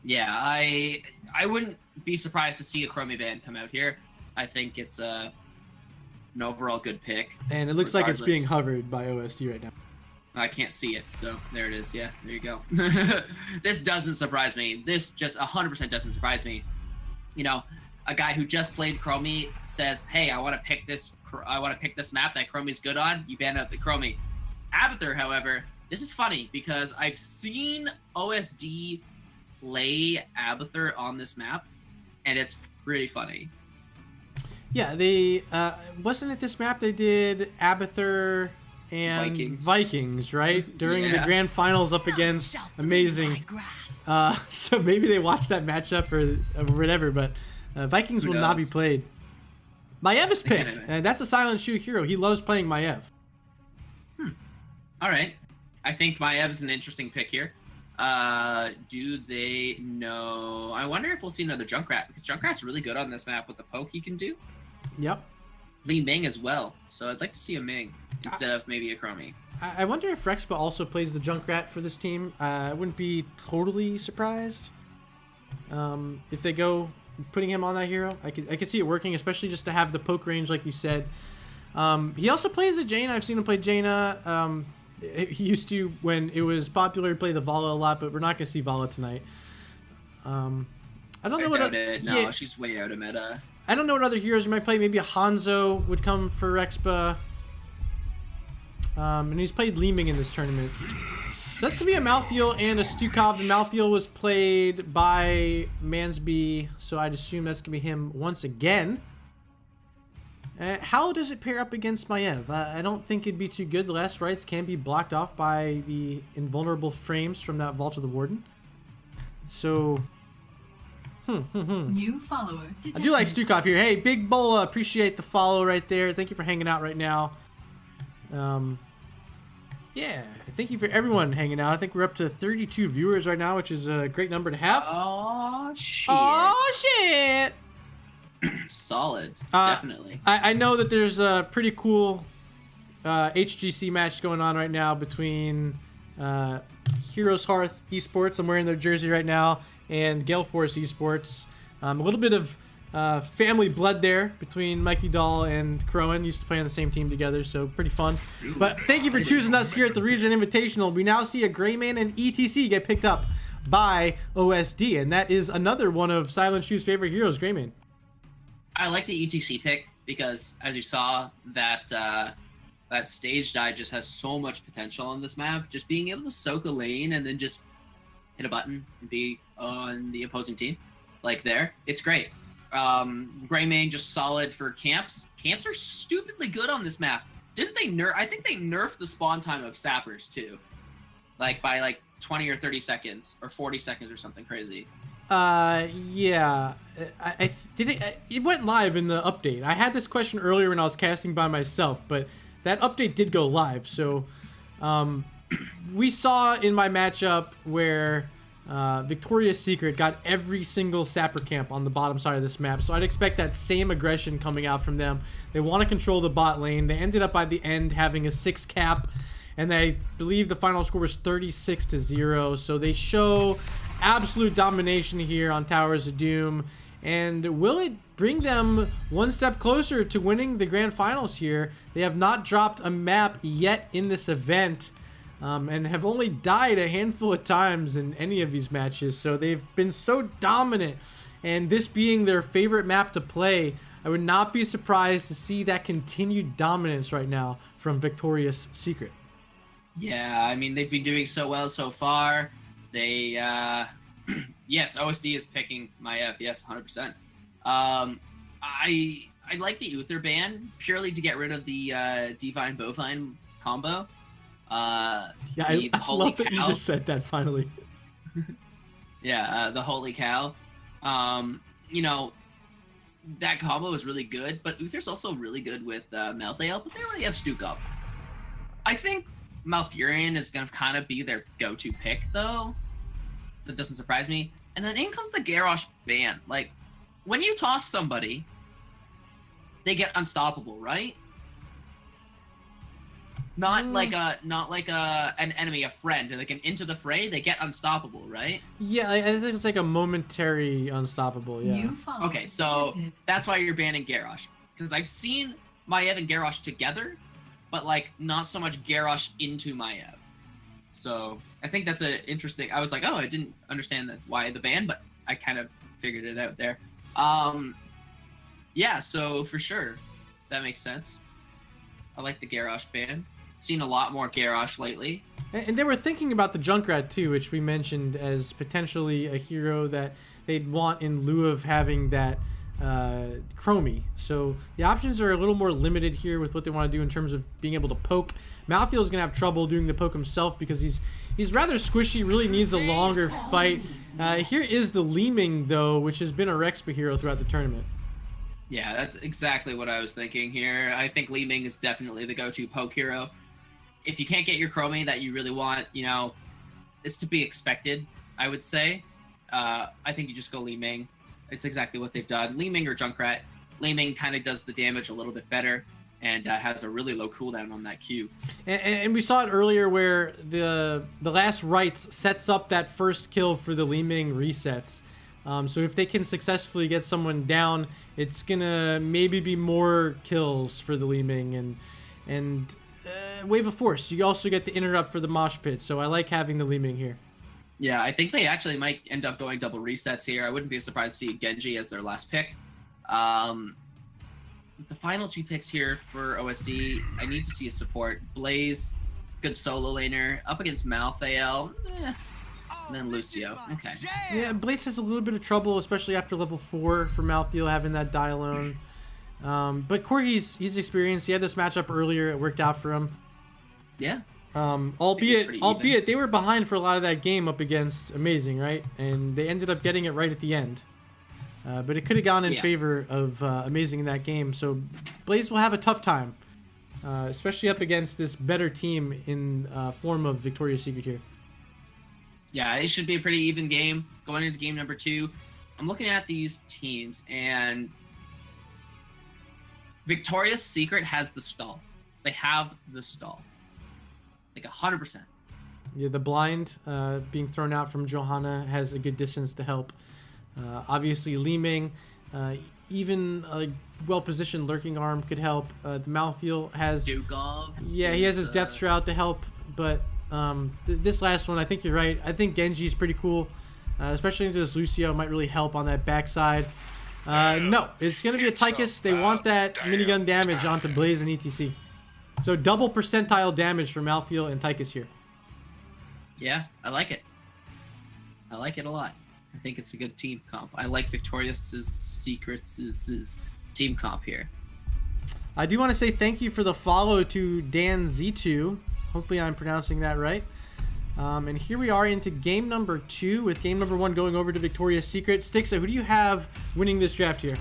Yeah, I wouldn't be surprised to see a Chromie band come out here. I think it's an overall good pick. And it looks like it's regardless. being hovered by OSD right now. I can't see it, so there it is. Yeah, there you go. This doesn't surprise me. This just 100% doesn't surprise me. You know, a guy who just played Chromie says, "Hey, I want to pick this. I want to pick this map that Chromie's good on." You ban out the Chromie. Abathur, however, this is funny because I've seen OSD play Abathur on this map, and it's pretty funny. Yeah, they wasn't it this map they did Abathur and Vikings, right? During the grand finals up against Amazing. So maybe they watched that matchup or whatever, but Vikings will not be played. Maiev is picked, and that's a Silent Shoe hero. He loves playing Maiev. All right. I think Maev's an interesting pick here. Do they know? I wonder if we'll see another Junkrat, because Junkrat's really good on this map with the poke he can do. Yep. Li Ming as well. So I'd like to see a Ming instead of maybe a Chromie. I wonder if Rexpa also plays the Junkrat for this team. I wouldn't be totally surprised if they go putting him on that hero. I could see it working, especially just to have the poke range, like you said. He also plays the Jaina. I've seen him play Jaina. He used to, when it was popular, to play the Vala a lot, but we're not going to see Vala tonight. I don't know what. No, she's way out of meta. I don't know what other heroes he might play. Maybe a Hanzo would come for Rexpa. And he's played Li Ming in this tournament. So that's going to be a Malthael and a Stukov. The Malthael was played by Mansby, so I'd assume that's going to be him once again. How does it pair up against Maiev? I don't think it'd be too good. The last rights can be blocked off by the invulnerable frames from that Vault of the Warden. So... New follower I do like Stukov here. Hey, Big Bola, appreciate the follow right there. Thank you for hanging out right now. Yeah, thank you for everyone hanging out. I think we're up to 32 viewers right now, which is a great number to have. Oh, shit. Oh, shit. Solid. Definitely. I know that there's a pretty cool HGC match going on right now between Heroes Hearth Esports, I'm wearing their jersey right now, and Gale Force Esports. A little bit of family blood there between Mikey Dahl and Crowan. Used to play on the same team together, so pretty fun. But thank you for choosing us here at the ReGen Invitational. We now see a Greyman and ETC get picked up by OSD, and that is another one of Silent Shoe's favorite heroes, Greyman. I like the ETC pick because, as you saw, that that stage dive just has so much potential on this map. Just being able to soak a lane and then just hit a button and be on the opposing team, like there, it's great. Greymane just solid for camps. Camps are stupidly good on this map. Didn't they nerf? I think they nerfed the spawn time of sappers too, like by like 20 or 30 seconds or 40 seconds or something crazy. Yeah, I did it. It went live in the update. I had this question earlier when I was casting by myself, but that update did go live. So, we saw in my matchup where Victoria's Secret got every single sapper camp on the bottom side of this map. So I'd expect that same aggression coming out from them. They want to control the bot lane. They ended up by the end having a 6 cap, and I believe the final score was 36-0. So they show absolute domination here on Towers of Doom. And will it bring them one step closer to winning the grand finals here? They have not dropped a map yet in this event, and have only died a handful of times in any of these matches. So they've been so dominant, and this being their favorite map to play, I would not be surprised to see that continued dominance right now from Victoria's Secret. Yeah, I mean, they've been doing so well so far. They, yes, OSD is picking Maiev. Yes, 100%. I like the Uther ban purely to get rid of the Divine Bovine combo. Yeah, the I Holy love that you Cow. just said that finally. Yeah, the Holy Cow. You know, that combo is really good, but Uther's also really good with Malthael, but they already have Stukov. I think Malfurion is going to kind of be their go-to pick, though. That doesn't surprise me. And then in comes the Garrosh ban. Like, when you toss somebody, they get unstoppable, right? Not like an enemy, a friend. Like an into the fray, they get unstoppable, right? Yeah, I think it's like a momentary unstoppable. Yeah. New follower Okay, so detected. that's why you're banning Garrosh. Because I've seen Maiev and Garrosh together, but like not so much Garrosh into Maiev. So I think that's a interesting. I was like, oh, I didn't understand why the ban, but I kind of figured it out there. Yeah, so for sure, that makes sense. I like the Garrosh ban. Seen a lot more Garrosh lately. And they were thinking about the Junkrat too, which we mentioned as potentially a hero that they'd want in lieu of having that Chromie. So the options are a little more limited here with what they want to do in terms of being able to poke. Malthael's gonna have trouble doing the poke himself because he's rather squishy, really needs a longer fight. Here is the Leeming though, which has been a Rexpa hero throughout the tournament. Yeah, that's exactly what I was thinking here. I think Li Ming is definitely the go-to poke hero. If you can't get your Chromie that you really want, you know, it's to be expected, I would say. I think you just go Li Ming. It's exactly what they've done. Li Ming or Junkrat. Li Ming kind of does the damage a little bit better and has a really low cooldown on that Q. And we saw it earlier where the last rites sets up that first kill for the Li Ming resets. So if they can successfully get someone down, it's gonna maybe be more kills for the Li Ming and Wave of Force. You also get the interrupt for the mosh pit, so I like having the Li Ming here. Yeah, I think they actually might end up going double resets here. I wouldn't be surprised to see Genji as their last pick. The final two picks here for OSD, I need to see a support. Blaze, good solo laner, up against Malthael, and then Lucio. Okay. Yeah, Blaze has a little bit of trouble, especially after level 4 for Malthael having that die alone. But Corgi's he's experienced. He had this matchup earlier. It worked out for him. Yeah. Albeit they were behind for a lot of that game up against Amazing, right? And they ended up getting it right at the end. But it could have gone in favor of Amazing in that game. So Blaze will have a tough time, especially up against this better team in form of Victoria's Secret here. Yeah, it should be a pretty even game going into game number 2. I'm looking at these teams, and Victoria's Secret has the stall. They have the stall. Like 100%. Yeah, the blind being thrown out from Johanna has a good distance to help. Obviously, Li Ming, even a well-positioned lurking arm could help. The Malthael has... Dukov. Yeah, he has his Death Shroud to help, but this last one, I think you're right. I think Genji's pretty cool, especially into this Lucio. Might really help on that backside. No, it's going to be a Tychus. They want that minigun damage onto Blaze and ETC. So double percentile damage for Malthael and Tychus here. Yeah, I like it. I like it a lot. I think it's a good team comp. I like Victoria's Secret's team comp here. I do want to say thank you for the follow to Dan Z2. Hopefully I'm pronouncing that right. And here we are into game number 2 with game number 1 going over to Victoria's Secret. Styxa, who do you have winning this draft here?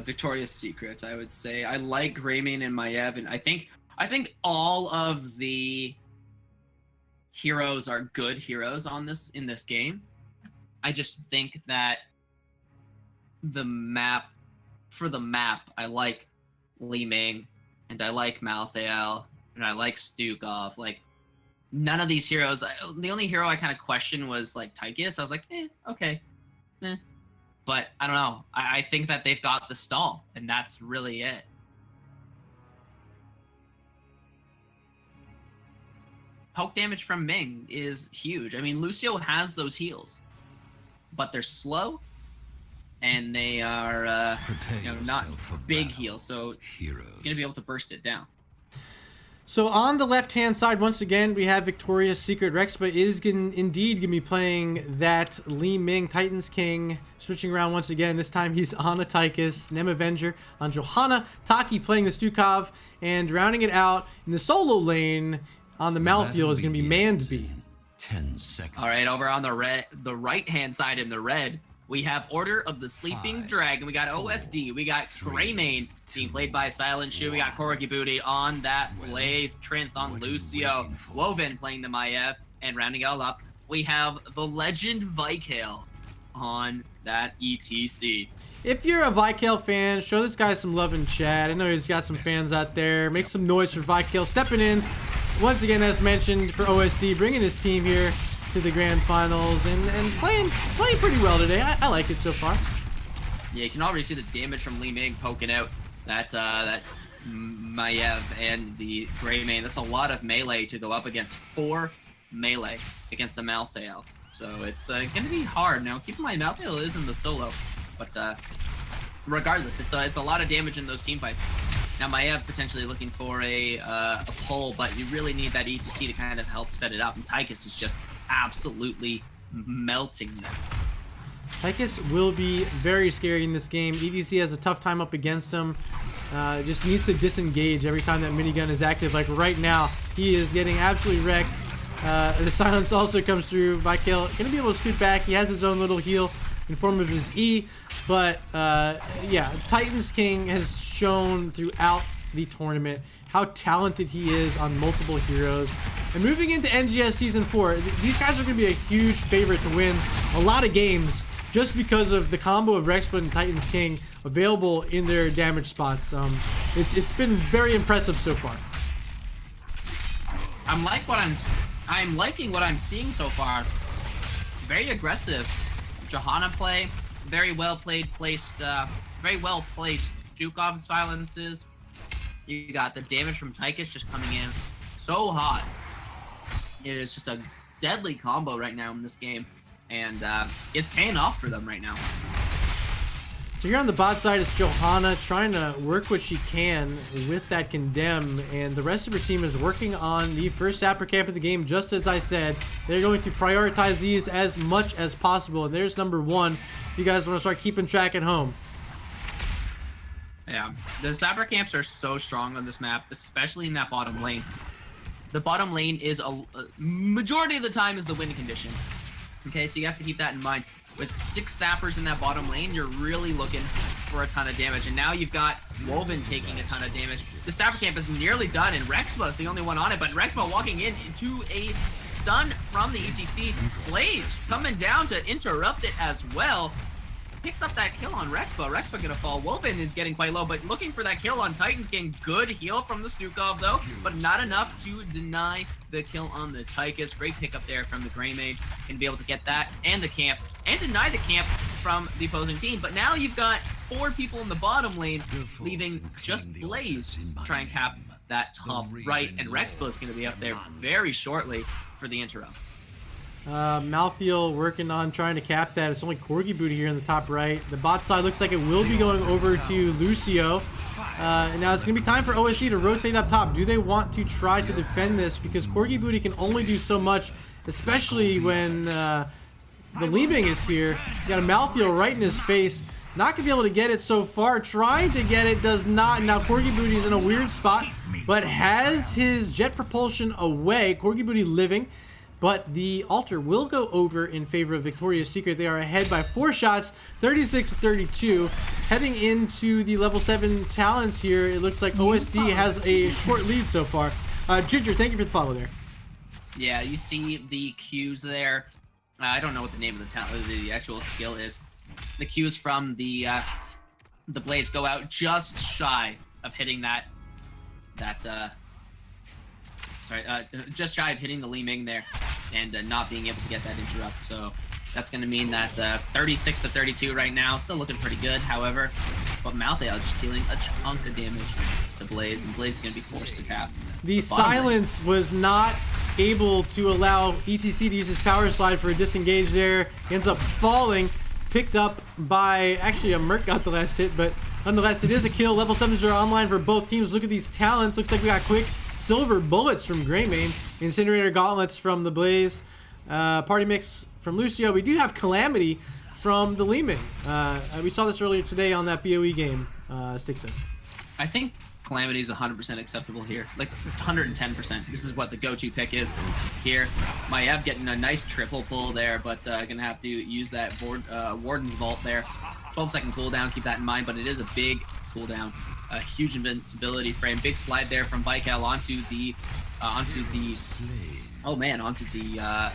Victoria's Secret, I would say. I like Raymond and Maiev, and I think all of the heroes are good heroes in this game. I just think that the map, I like Li Ming, and I like Malthael, and I like Stukov. Like, none of these heroes, the only hero I kind of questioned was like Tychus. I was like, okay. But I don't know. I think that they've got the stall, and that's really it. Poke damage from Ming is huge. I mean, Lucio has those heals, but they're slow, and they are not big heals, so you're going to be able to burst it down. So on the left-hand side, once again, we have Victoria's Secret. Rexpa is indeed going to be playing that Li Ming Titans King, switching around once again. This time he's on a Tychus, Nem Avenger on Johanna, Taki playing the Stukov, and rounding it out in the solo lane on the Malthael is going to be Mandby. 10 seconds. All right, over on the right-hand side in the red, we have Order of the Sleeping 5, Dragon. We got OSD. We got Greymane being played by Silent Shoe. We got Corgi Booty on that Blaze. Trinth on Lucio. Woven playing the Maya. And rounding it all up, we have the Legend Vikale on that ETC. If you're a Vikale fan, show this guy some love in chat. I know he's got some fans out there. Make some noise for Vikale stepping in once again, as mentioned, for OSD, bringing his team here to the grand finals and playing pretty well today. I like it so far. Yeah, you can already see the damage from Li Ming poking out that Maiev and the Greymane. That's a lot of melee to go up against. 4 melee against the Malthael. So it's going to be hard. Now, keep in mind, Malthael is in the solo, but regardless, it's a lot of damage in those team fights. Now, Maiev potentially looking for a pull, but you really need that ETC to kind of help set it up, and Tychus is just absolutely melting them. Tychus will be very scary in this game. ETC has a tough time up against him. Just needs to disengage every time that minigun is active. Like right now, he is getting absolutely wrecked. The silence also comes through. Vikale going to be able to scoot back. He has his own little heal in form of his E. But yeah, Titans King has shown throughout the tournament how talented he is on multiple heroes. And moving into NGS Season 4, these guys are going to be a huge favorite to win a lot of games just because of the combo of Rexpa and Titans King available in their damage spots. It's been very impressive so far. I'm liking what I'm seeing so far. Very aggressive Johanna play, very well placed Zhukov silences. You got the damage from Tychus just coming in so hot. It is just a deadly combo right now in this game, and it's paying off for them right now. So here on the bot side, it's Johanna trying to work what she can with that Condemn, and the rest of her team is working on the first Sapper Camp of the game. Just as I said, they're going to prioritize these as much as possible, and there's number 1 if you guys want to start keeping track at home. Yeah, the Sapper Camps are so strong on this map, especially in that bottom lane. The bottom lane is a majority of the time is the win condition. Okay, so you have to keep that in mind. With 6 sappers in that bottom lane, you're really looking for a ton of damage. And now you've got Woven taking a ton of damage. The Sapper Camp is nearly done, and Rexpa is the only one on it. But Rexpa walking into a stun from the ETC. Blaze coming down to interrupt it as well. Picks up that kill on Rexpa. Rexpa gonna fall. Woven is getting quite low, but looking for that kill on Titans. Getting good heal from the Stukov though, but not enough to deny the kill on the Tychus. Great pickup there from the Greymane. Can be able to get that and the camp and deny the camp from the opposing team. But now you've got 4 people in the bottom lane, leaving just Blaze to try and cap that top right, and Rexpa is gonna be up there very shortly for the interrupt. Malthael working on trying to cap that. It's only Corgi Booty here in the top right. The bot side looks like it will be going over to Lucio. And now it's going to be time for OSD to rotate up top. Do they want to try to defend this? Because Corgi Booty can only do so much, especially when the Li Ming is here. He's got a Malthael right in his face. Not going to be able to get it so far. Trying to get it, does not. Now Corgi Booty is in a weird spot, but has his jet propulsion away. Corgi Booty living. But the altar will go over in favor of Victoria's Secret. They are ahead by 4 shots, 36-32. Heading into the level 7 talents here, it looks like OSD has a short lead so far. Ginger, thank you for the follow there. Yeah, you see the Qs there. I don't know what the name of the talent, the actual skill is. The Qs from the Blaze go out just shy of hitting just shy of hitting the Li Ming there, and not being able to get that interrupt. So that's going to mean that 36-32 right now, still looking pretty good. However, but Malthael just dealing a chunk of damage to Blaze, and Blaze is going to be forced to tap. The silence was not able to allow ETC to use his power slide for a disengage there. He ends up falling, picked up by, actually a Merc got the last hit, but nonetheless it is a kill. Level 7s are online for both teams. Look at these talents. Looks like we got Quick Silver Bullets from Greymane, Incinerator Gauntlets from the Blaze, Party Mix from Lucio. We do have Calamity from the Lehman. We saw this earlier today on that BOE game, Styxa. I think Calamity is 100% acceptable here, like 110%. This is what the go-to pick is here. Maev getting a nice triple pull there, but gonna have to use that Warden's Vault there. 12-second cooldown, keep that in mind, but it is a big cooldown. A huge invincibility frame, big slide there from Vikel onto the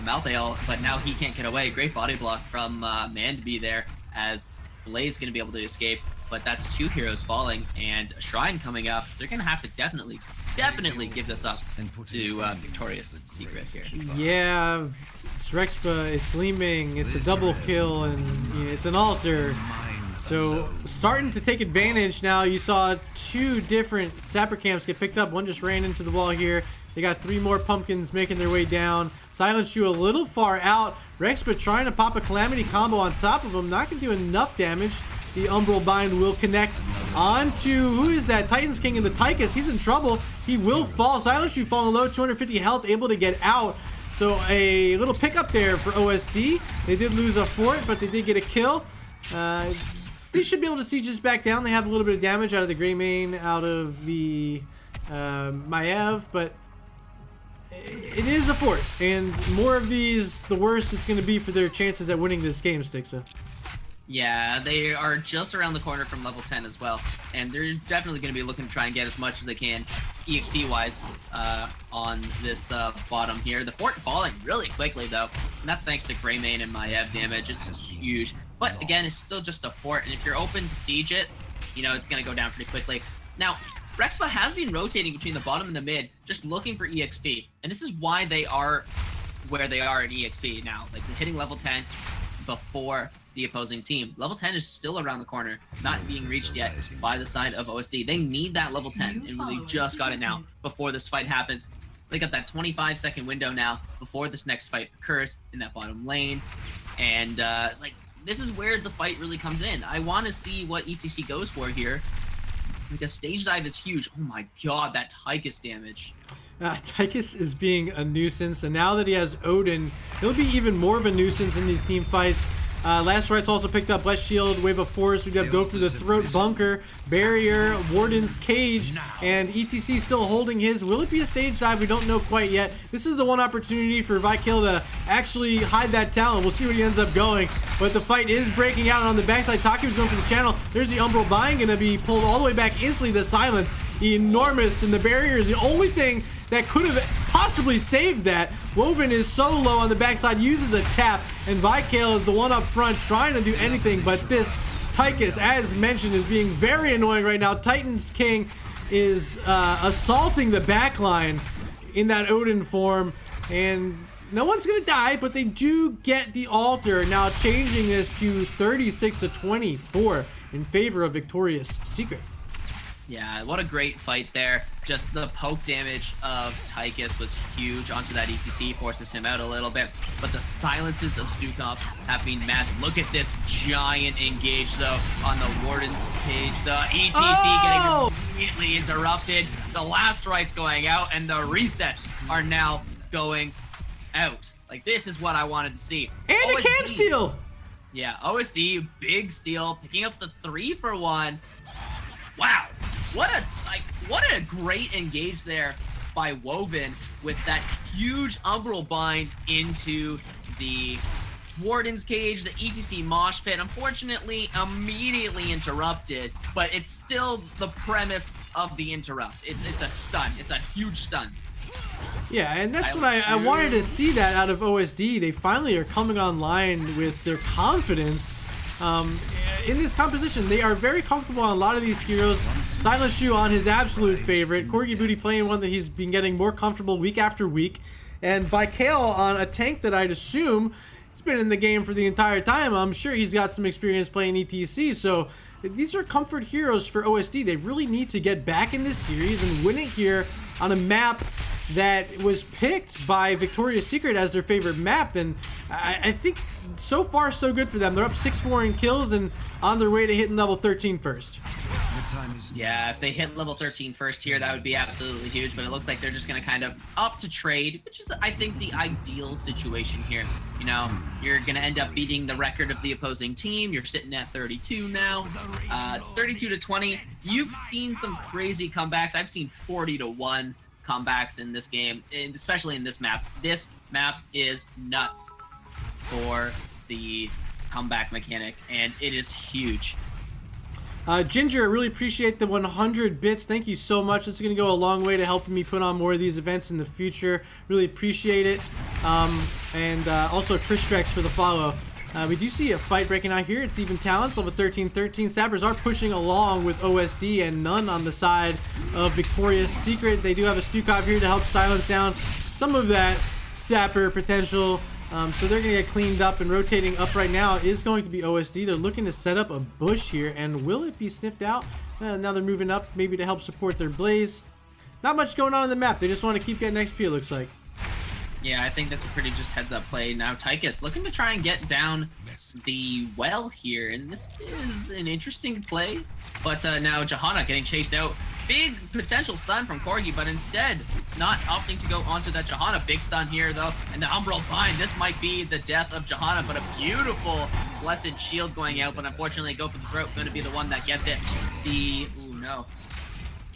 Malthael, but now he can't get away. Great body block from Manby there, as Blaze gonna be able to escape. But that's 2 heroes falling, and a Shrine coming up. They're gonna have to definitely give this up to Victorious Secret here. Yeah, it's Rexpa, it's Leeming, it's a double kill, and it's an altar. So starting to take advantage now. You saw 2 different Sapper camps get picked up. One just ran into the wall here. They got 3 more pumpkins making their way down. Silent Shoe a little far out. Rexpa trying to pop a Calamity combo on top of him. Not gonna do enough damage. The Umbral Bind will connect onto, who is that? Titans King in the Tychus. He's in trouble. He will fall. Silent Shoe falling low, 250 health, able to get out. So a little pickup there for OSD. They did lose a fort, but they did get a kill. They should be able to siege this back down. They have a little bit of damage out of the Greymane, out of the Maev, but it is a fort. And more of these, the worse it's going to be for their chances at winning this game, Styxa. Yeah, they are just around the corner from level 10 as well, and they're definitely going to be looking to try and get as much as they can EXP-wise on this bottom here. The fort falling really quickly, though, and that's thanks to Greymane and Maev damage. It's just huge. But again, it's still just a fort, and if you're open to siege it, you know, it's going to go down pretty quickly. Now, Rexpa has been rotating between the bottom and the mid, just looking for EXP, and this is why they are where they are in EXP now. Like, they're hitting level 10 before the opposing team. Level 10 is still around the corner, not being reached yet by the side of OSD. They need that level 10, and they just got it now before this fight happens. They got that 25-second window now before this next fight occurs in that bottom lane, and like, this is where the fight really comes in. I want to see what ETC goes for here, because stage dive is huge. Oh my god, that Tychus damage. Tychus is being a nuisance, and now that he has Odin, he'll be even more of a nuisance in these team fights. Last Rights also picked up Blessed Shield, Wave of Force. We have Go Through the Throat, Bunker, Barrier, Warden's Cage, and ETC still holding his. Will it be a stage dive? We don't know quite yet. This is the one opportunity for Vikel to actually hide that talent. We'll see what he ends up going, but the fight is breaking out on the backside. Taki was going for the channel. There's the Umbral Bind, going to be pulled all the way back instantly. The silence, enormous, and the barrier is the only thing that could have possibly saved that. Woven is so low on the backside, uses a tap, and Vikel is the one up front trying to do anything, but this Tychus, as mentioned, is being very annoying right now. Titans King is assaulting the backline in that Odin form, and no one's gonna die, but they do get the altar, now changing this to 36 to 24 in favor of Victorious Secret. Yeah, what a great fight there. Just the poke damage of Tychus was huge onto that ETC, forces him out a little bit. But the silences of Stukov have been massive. Look at this giant engage, though, on the Warden's Cage. The ETC getting immediately interrupted. The last right's going out, and the resets are now going out. Like, this is what I wanted to see. And OSD, a camp steal! Yeah, OSD, big steal, picking up the 3-for-1. Wow, what a great engage there by Woven with that huge Umbral Bind into the Warden's Cage, the ETC mosh pit. Unfortunately, immediately interrupted, but it's still the premise of the interrupt. It's a stun. It's a huge stun. Yeah, and that's what I wanted to see that out of OSD. They finally are coming online with their confidence. In this composition, they are very comfortable on a lot of these heroes. Silent Shoe on his absolute favorite. Corgi Booty playing one that he's been getting more comfortable week after week. And Vikel on a tank that I'd assume he's been in the game for the entire time. I'm sure he's got some experience playing ETC. So these are comfort heroes for OSD. They really need to get back in this series and win it here on a map that was picked by Victoria's Secret as their favorite map. And I think so far so good for them. They're up 6-4 in kills and on their way to hitting level 13 first. Yeah, if they hit level 13 first here, that would be absolutely huge, but it looks like they're just going to kind of up to trade, which is, I think, the ideal situation here. You know, you're going to end up beating the record of the opposing team. You're sitting at 32 now, 32 to 20. You've seen some crazy comebacks. I've seen 40 to 1 comebacks in this game, and especially in this map. This map is nuts for the comeback mechanic, and it is huge. Ginger, really appreciate the 100 bits. Thank you so much. This is going to go a long way to helping me put on more of these events in the future. Really appreciate it. And also Chris Strex for the follow. We do see a fight breaking out here. It's even talents, level 13-13. Sappers are pushing along with OSD and none on the side of Victoria's Secret. They do have a Stukov here to help silence down some of that Sapper potential. So they're going to get cleaned up, and rotating up right now is going to be OSD. They're looking to set up a bush here, and will it be sniffed out? Now they're moving up maybe to help support their Blaze. Not much going on in the map. They just want to keep getting XP, it looks like. Yeah, I think that's a pretty just heads-up play. Now Tychus looking to try and get down the well here, and this is an interesting play. But now Johanna getting chased out. Big potential stun from Corgi, but instead not opting to go onto that Johanna. Big stun here, though, and the Umbral Bind. This might be the death of Johanna, but a beautiful Blessed Shield going out, but unfortunately Go for the Throat going to be the one that gets it. Ooh, no.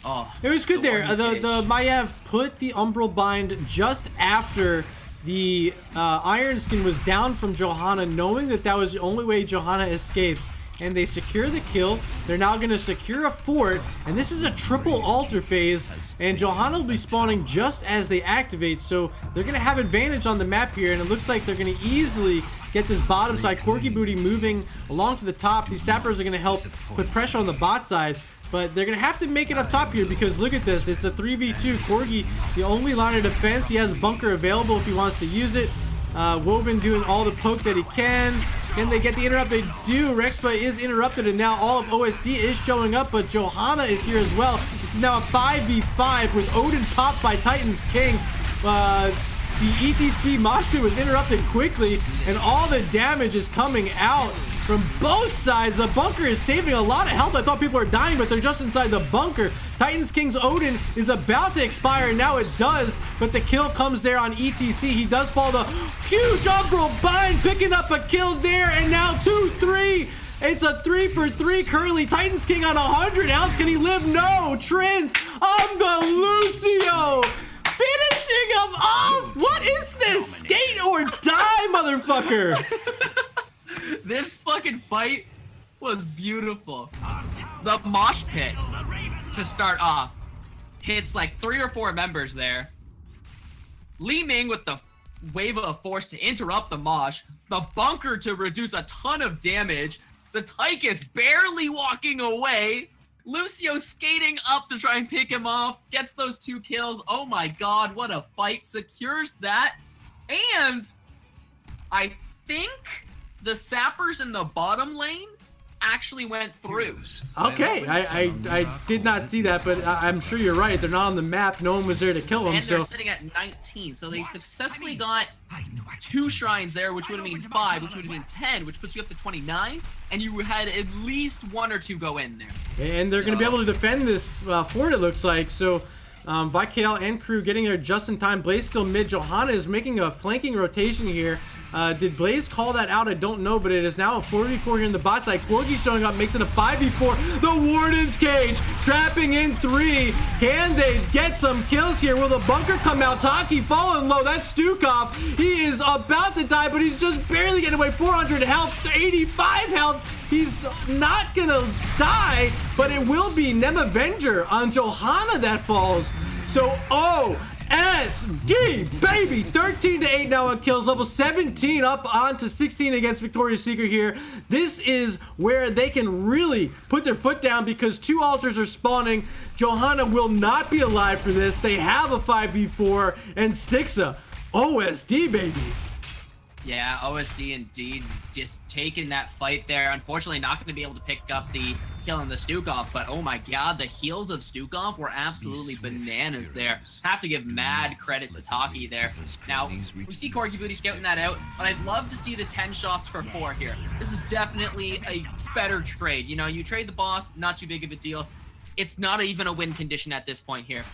Oh, it was good there. The Maiev put the Umbral Bind just after the Iron Skin was down from Johanna, knowing that that was the only way Johanna escapes. And they secure the kill. They're now going to secure a fort, and this is a triple altar phase, and Johanna will be spawning just as they activate, so they're going to have advantage on the map here, and it looks like they're going to easily get this bottom side Corgi booty moving along to the top. These Sappers are going to help put pressure on the bot side, but they're going to have to make it up top here, because look at this. It's a 3v2. Corgi, the only line of defense. He has bunker available if he wants to use it. Woven doing all the poke that he can. Can they get the interrupt? They do. Rexpa is interrupted, and now all of OSD is showing up, but Johanna is here as well. This is now a 5v5 with Odin popped by Titan's King. The ETC mosh pit was interrupted quickly, and all the damage is coming out from both sides. The bunker is saving a lot of health. I thought people were dying, but they're just inside the bunker. Titan's King's Odin is about to expire, and now it does, but the kill comes there on ETC. He does fall the huge Umbral Bind, picking up a kill there, and now 2-3. It's a 3-for-3 currently. Titan's King on 100 health. Can he live? No. Trinth on the Lucio. Finishing him off. What is this? Skate or die, motherfucker. This fucking fight was beautiful. The mosh pit, to start off, hits like 3 or 4 members there. Li Ming with the wave of force to interrupt the mosh. The bunker to reduce a ton of damage. The Tychus barely walking away. Lucio skating up to try and pick him off. Gets those 2 kills. Oh my god, what a fight. Secures that. And I think the Sappers in the bottom lane actually went through. Okay, I did not see that, but I'm sure you're right. They're not on the map. No one was there to kill them. And they're sitting at 19, so they successfully got 2 shrines there, which would have been 5, which would have been 10, which puts you up to 29, and you had at least 1 or 2 go in there. And they're going to be able to defend this fort, it looks like. So Vikael and crew getting there just in time. Blaze still mid. Johanna is making a flanking rotation here. Did Blaze call that out? I don't know, but it is now a 4v4 here in the bot side. Corgi showing up, makes it a 5v4. The Warden's Cage trapping in 3. Can they get some kills here? Will the bunker come out? Taki falling low. That's Stukov. He is about to die, but he's just barely getting away. 400 health, 85 health. He's not gonna die, but it will be Nem Avenger on Johanna that falls. So, OSD, baby! 13-8 now on kills. Level 17 up onto 16 against Victoria's Secret here. This is where they can really put their foot down, because 2 altars are spawning. Johanna will not be alive for this. They have a 5v4, and Styxa, OSD, baby. Yeah, OSD indeed just taking that fight there. Unfortunately, not going to be able to pick up the kill on the Stukov, but oh my god, the heals of Stukov were absolutely bananas there. Have to give mad credit to Taki there. Now, we see Corgi Booty scouting that out, but I'd love to see the 10 shots for 4 here. This is definitely a better trade. You know, you trade the boss, not too big of a deal. it's not even a win condition at this point here.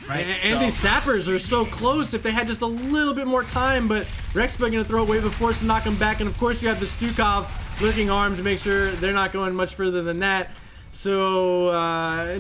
Right? And these sappers are so close if they had just a little bit more time, but Rexpa gonna throw a wave of force to knock them back, and of course you have the Stukov looking arm to make sure they're not going much further than that. So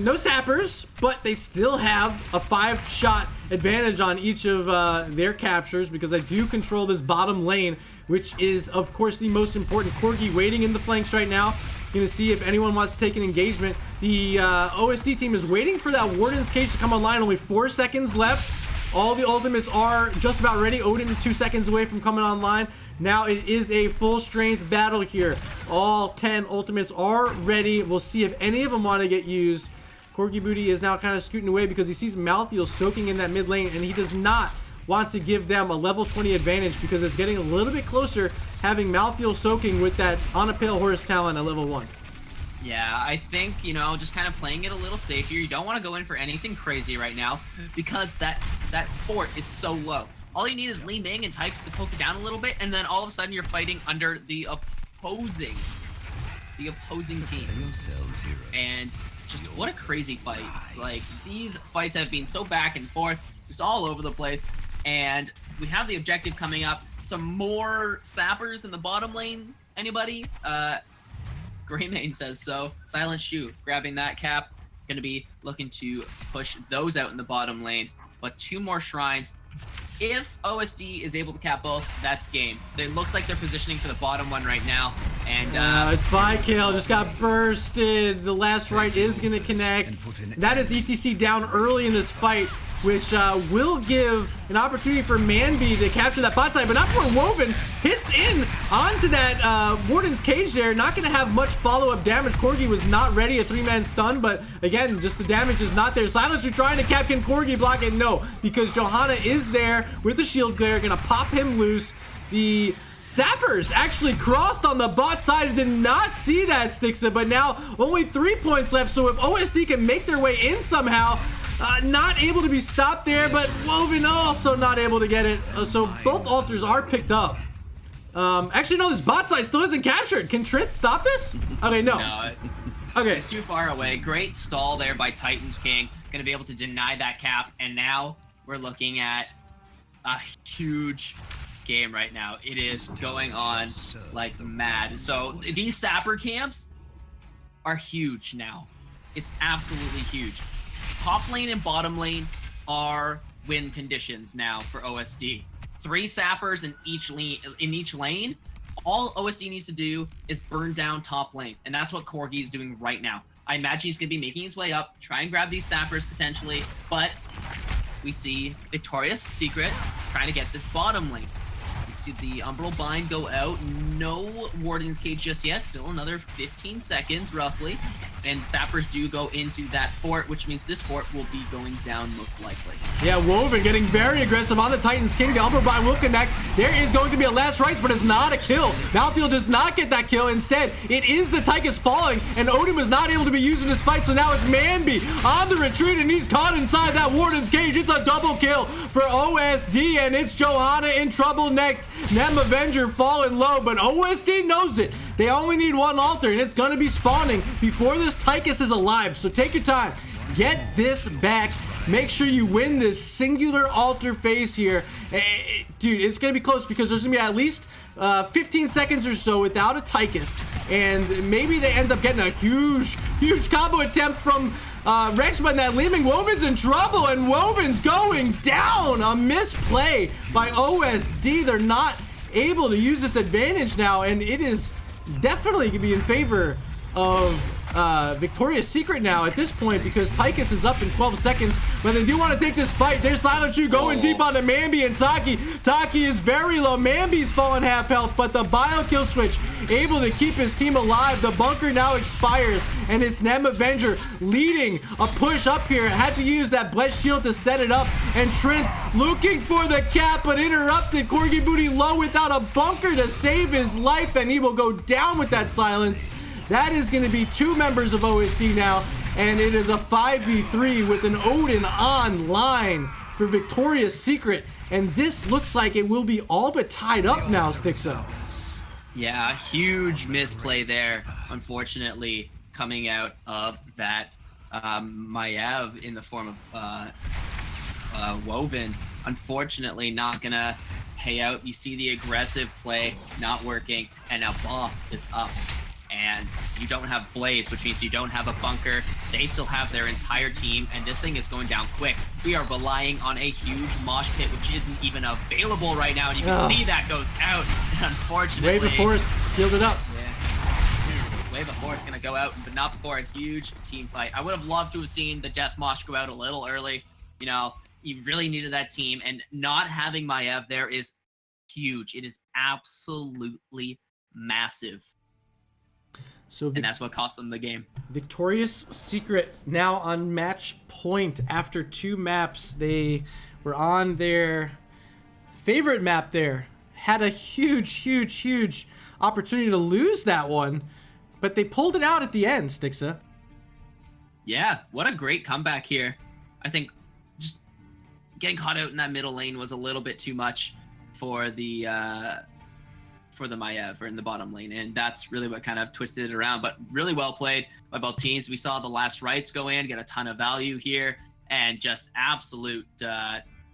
no sappers, but they still have a 5-shot advantage on each of their captures because they do control this bottom lane, which is of course the most important. Corgi waiting in the flanks right now, gonna see if anyone wants to take an engagement. The OSD team is waiting for that Warden's Cage to come online. Only 4 seconds left. All the ultimates are just about ready. Odin 2 seconds away from coming online. Now it is a full strength battle here. All 10 ultimates are ready. We'll see if any of them want to get used. Corgi Booty is now kind of scooting away because he sees Malthael soaking in that mid lane, and he does not want to give them a level 20 advantage because it's getting a little bit closer having Malthael soaking with that On a Pale Horse talent at level 1. Yeah, I think, you know, just kind of playing it a little safer. You don't want to go in for anything crazy right now because that fort is so low. All you need is Li Ming and Styxa to poke it down a little bit, and then all of a sudden you're fighting under the opposing team. And just what a crazy fight. It's like, these fights have been so back and forth, just all over the place. And we have the objective coming up. Some more sappers in the bottom lane. Anybody? Greymane says so. Silent Shoe grabbing that cap. Gonna be looking to push those out in the bottom lane. But 2 more shrines. If OSD is able to cap both, that's game. It looks like they're positioning for the bottom one right now. And it's Vikale just got bursted. The last right is gonna connect. That is ETC down early in this fight, which will give an opportunity for Manby to capture that bot side, but not before Woven hits in onto that Warden's Cage there. Not going to have much follow-up damage. Corgi was not ready, a 3-man stun, but again, just the damage is not there. Silencer trying to cap. Can Corgi block it? No, because Johanna is there with the shield glare, going to pop him loose. The Sappers actually crossed on the bot side. Did not see that, Styxa, but now only 3 points left, so if OSD can make their way in somehow, not able to be stopped there, but Woven also not able to get it. So both altars are picked up. Actually, no, this bot side still isn't captured. Can Trith stop this? Okay, no. Okay. It's too far away. Great stall there by Titans King. Gonna be able to deny that cap, and now we're looking at a huge game right now. It is going on like mad. So these sapper camps are huge now. It's absolutely huge. Top lane and bottom lane are win conditions now for OSD. 3 sappers in each lane. All OSD needs to do is burn down top lane, and that's what Corgi is doing right now. I imagine he's going to be making his way up, try and grab these sappers potentially, but we see Victorious Secret trying to get this bottom lane. See the Umbral Bind go out. No Warden's Cage just yet. Still another 15 seconds, roughly. And Sappers do go into that fort, which means this fort will be going down most likely. Yeah, Woven getting very aggressive on the Titans King. The Umbral Bind will connect. There is going to be a last rites, but it's not a kill. Malthael does not get that kill. Instead, it is the Tychus falling, and Odin was not able to be used in this fight, so now it's Manby on the retreat, and he's caught inside that Warden's Cage. It's a double kill for OSD, and it's Johanna in trouble next. Nem Avenger falling low, but OSD knows it. They only need 1 altar, and it's going to be spawning before this Tychus is alive. So take your time. Get this back. Make sure you win this singular altar phase here. Dude, it's going to be close because there's going to be at least 15 seconds or so without a Tychus. And maybe they end up getting a huge combo attempt from Rex, but that leaving Woven's in trouble, and Woven's going down. A misplay by OSD. They're not able to use this advantage now, and it is definitely going to be in favor of Victoria's Secret now at this point because Tychus is up in 12 seconds, but they do want to take this fight. There's Silent Shoe going deep onto Manby and Taki. Taki is very low. Manby's fallen half health, but the bio kill switch able to keep his team alive. The bunker now expires, and it's Nem Avenger leading a push up here. Had to use that blessed shield to set it up, and Trent looking for the cap, but interrupted. Corgi Booty low without a bunker to save his life, and he will go down with that silence. That is going to be 2 members of OSD now, and it is a 5v3 with an Odin online for Victoria's Secret, and this looks like it will be all but tied up now, Styxa. Yeah, huge misplay there, unfortunately, coming out of that Maiev in the form of Woven. Unfortunately, not gonna pay out. You see the aggressive play not working, and now Boss is up. And you don't have Blaze, which means you don't have a bunker. They still have their entire team, and this thing is going down quick. We are relying on a huge mosh pit, which isn't even available right now, and you can see that goes out. Unfortunately, Wave of Forest sealed it up. Yeah. Wave of Forest gonna go out, but not before a huge team fight. I would have loved to have seen the Death Mosh go out a little early. You know, you really needed that team, and not having Maiev there is huge. It is absolutely massive. So and that's what cost them the game. Victorious Secret now on match point after 2 maps. They were on their favorite map there. Had a huge opportunity to lose that one, but they pulled it out at the end, Styxa. Yeah, what a great comeback here. I think just getting caught out in that middle lane was a little bit too much for the Maiev, or in the bottom lane, and that's really what kind of twisted it around. But really well played by both teams. We saw the last rights go in, get a ton of value here, and just absolute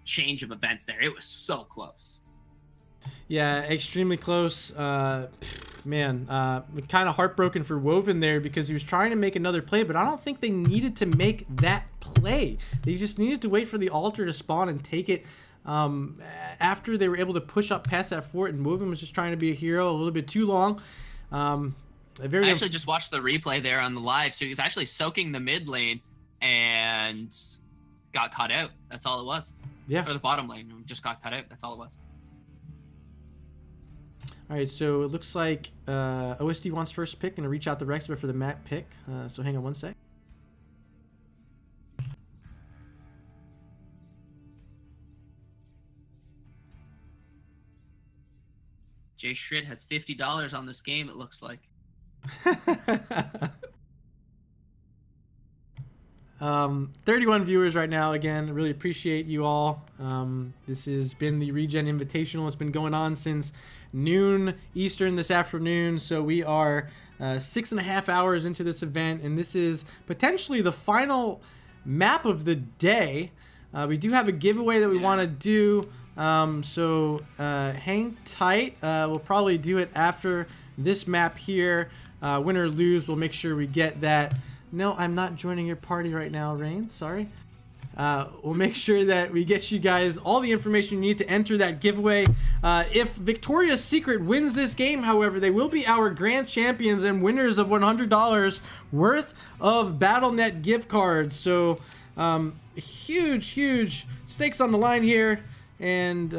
change of events there. It was so close. Yeah, extremely close. Man, kind of heartbroken for Woven there, because he was trying to make another play, but I don't think they needed to make that play. They just needed to wait for the altar to spawn and take it. After they were able to push up past that fort, and Woven was just trying to be a hero a little bit too long. I actually just watched the replay there on the live, so he was actually soaking the mid lane and got caught out. That's all it was. Yeah. Or the bottom lane just got cut out. That's all it was. All right, so it looks like OSD wants first pick. Gonna reach out to Rex for the map pick. So hang on one sec. Jay Schritt has $50 on this game, it looks like. 31 viewers right now. Again, really appreciate you all. This has been the ReGen Invitational. It's been going on since noon Eastern this afternoon. So we are 6.5 hours into this event, and this is potentially the final map of the day. We do have a giveaway that we want to do. So hang tight. We'll probably do it after this map here. Win or lose, we'll make sure we get that. No, I'm not joining your party right now, Rain. Sorry. We'll make sure that we get you guys all the information you need to enter that giveaway. If Victoria's Secret wins this game, however, they will be our grand champions and winners of $100 worth of BattleNet gift cards. So huge stakes on the line here. And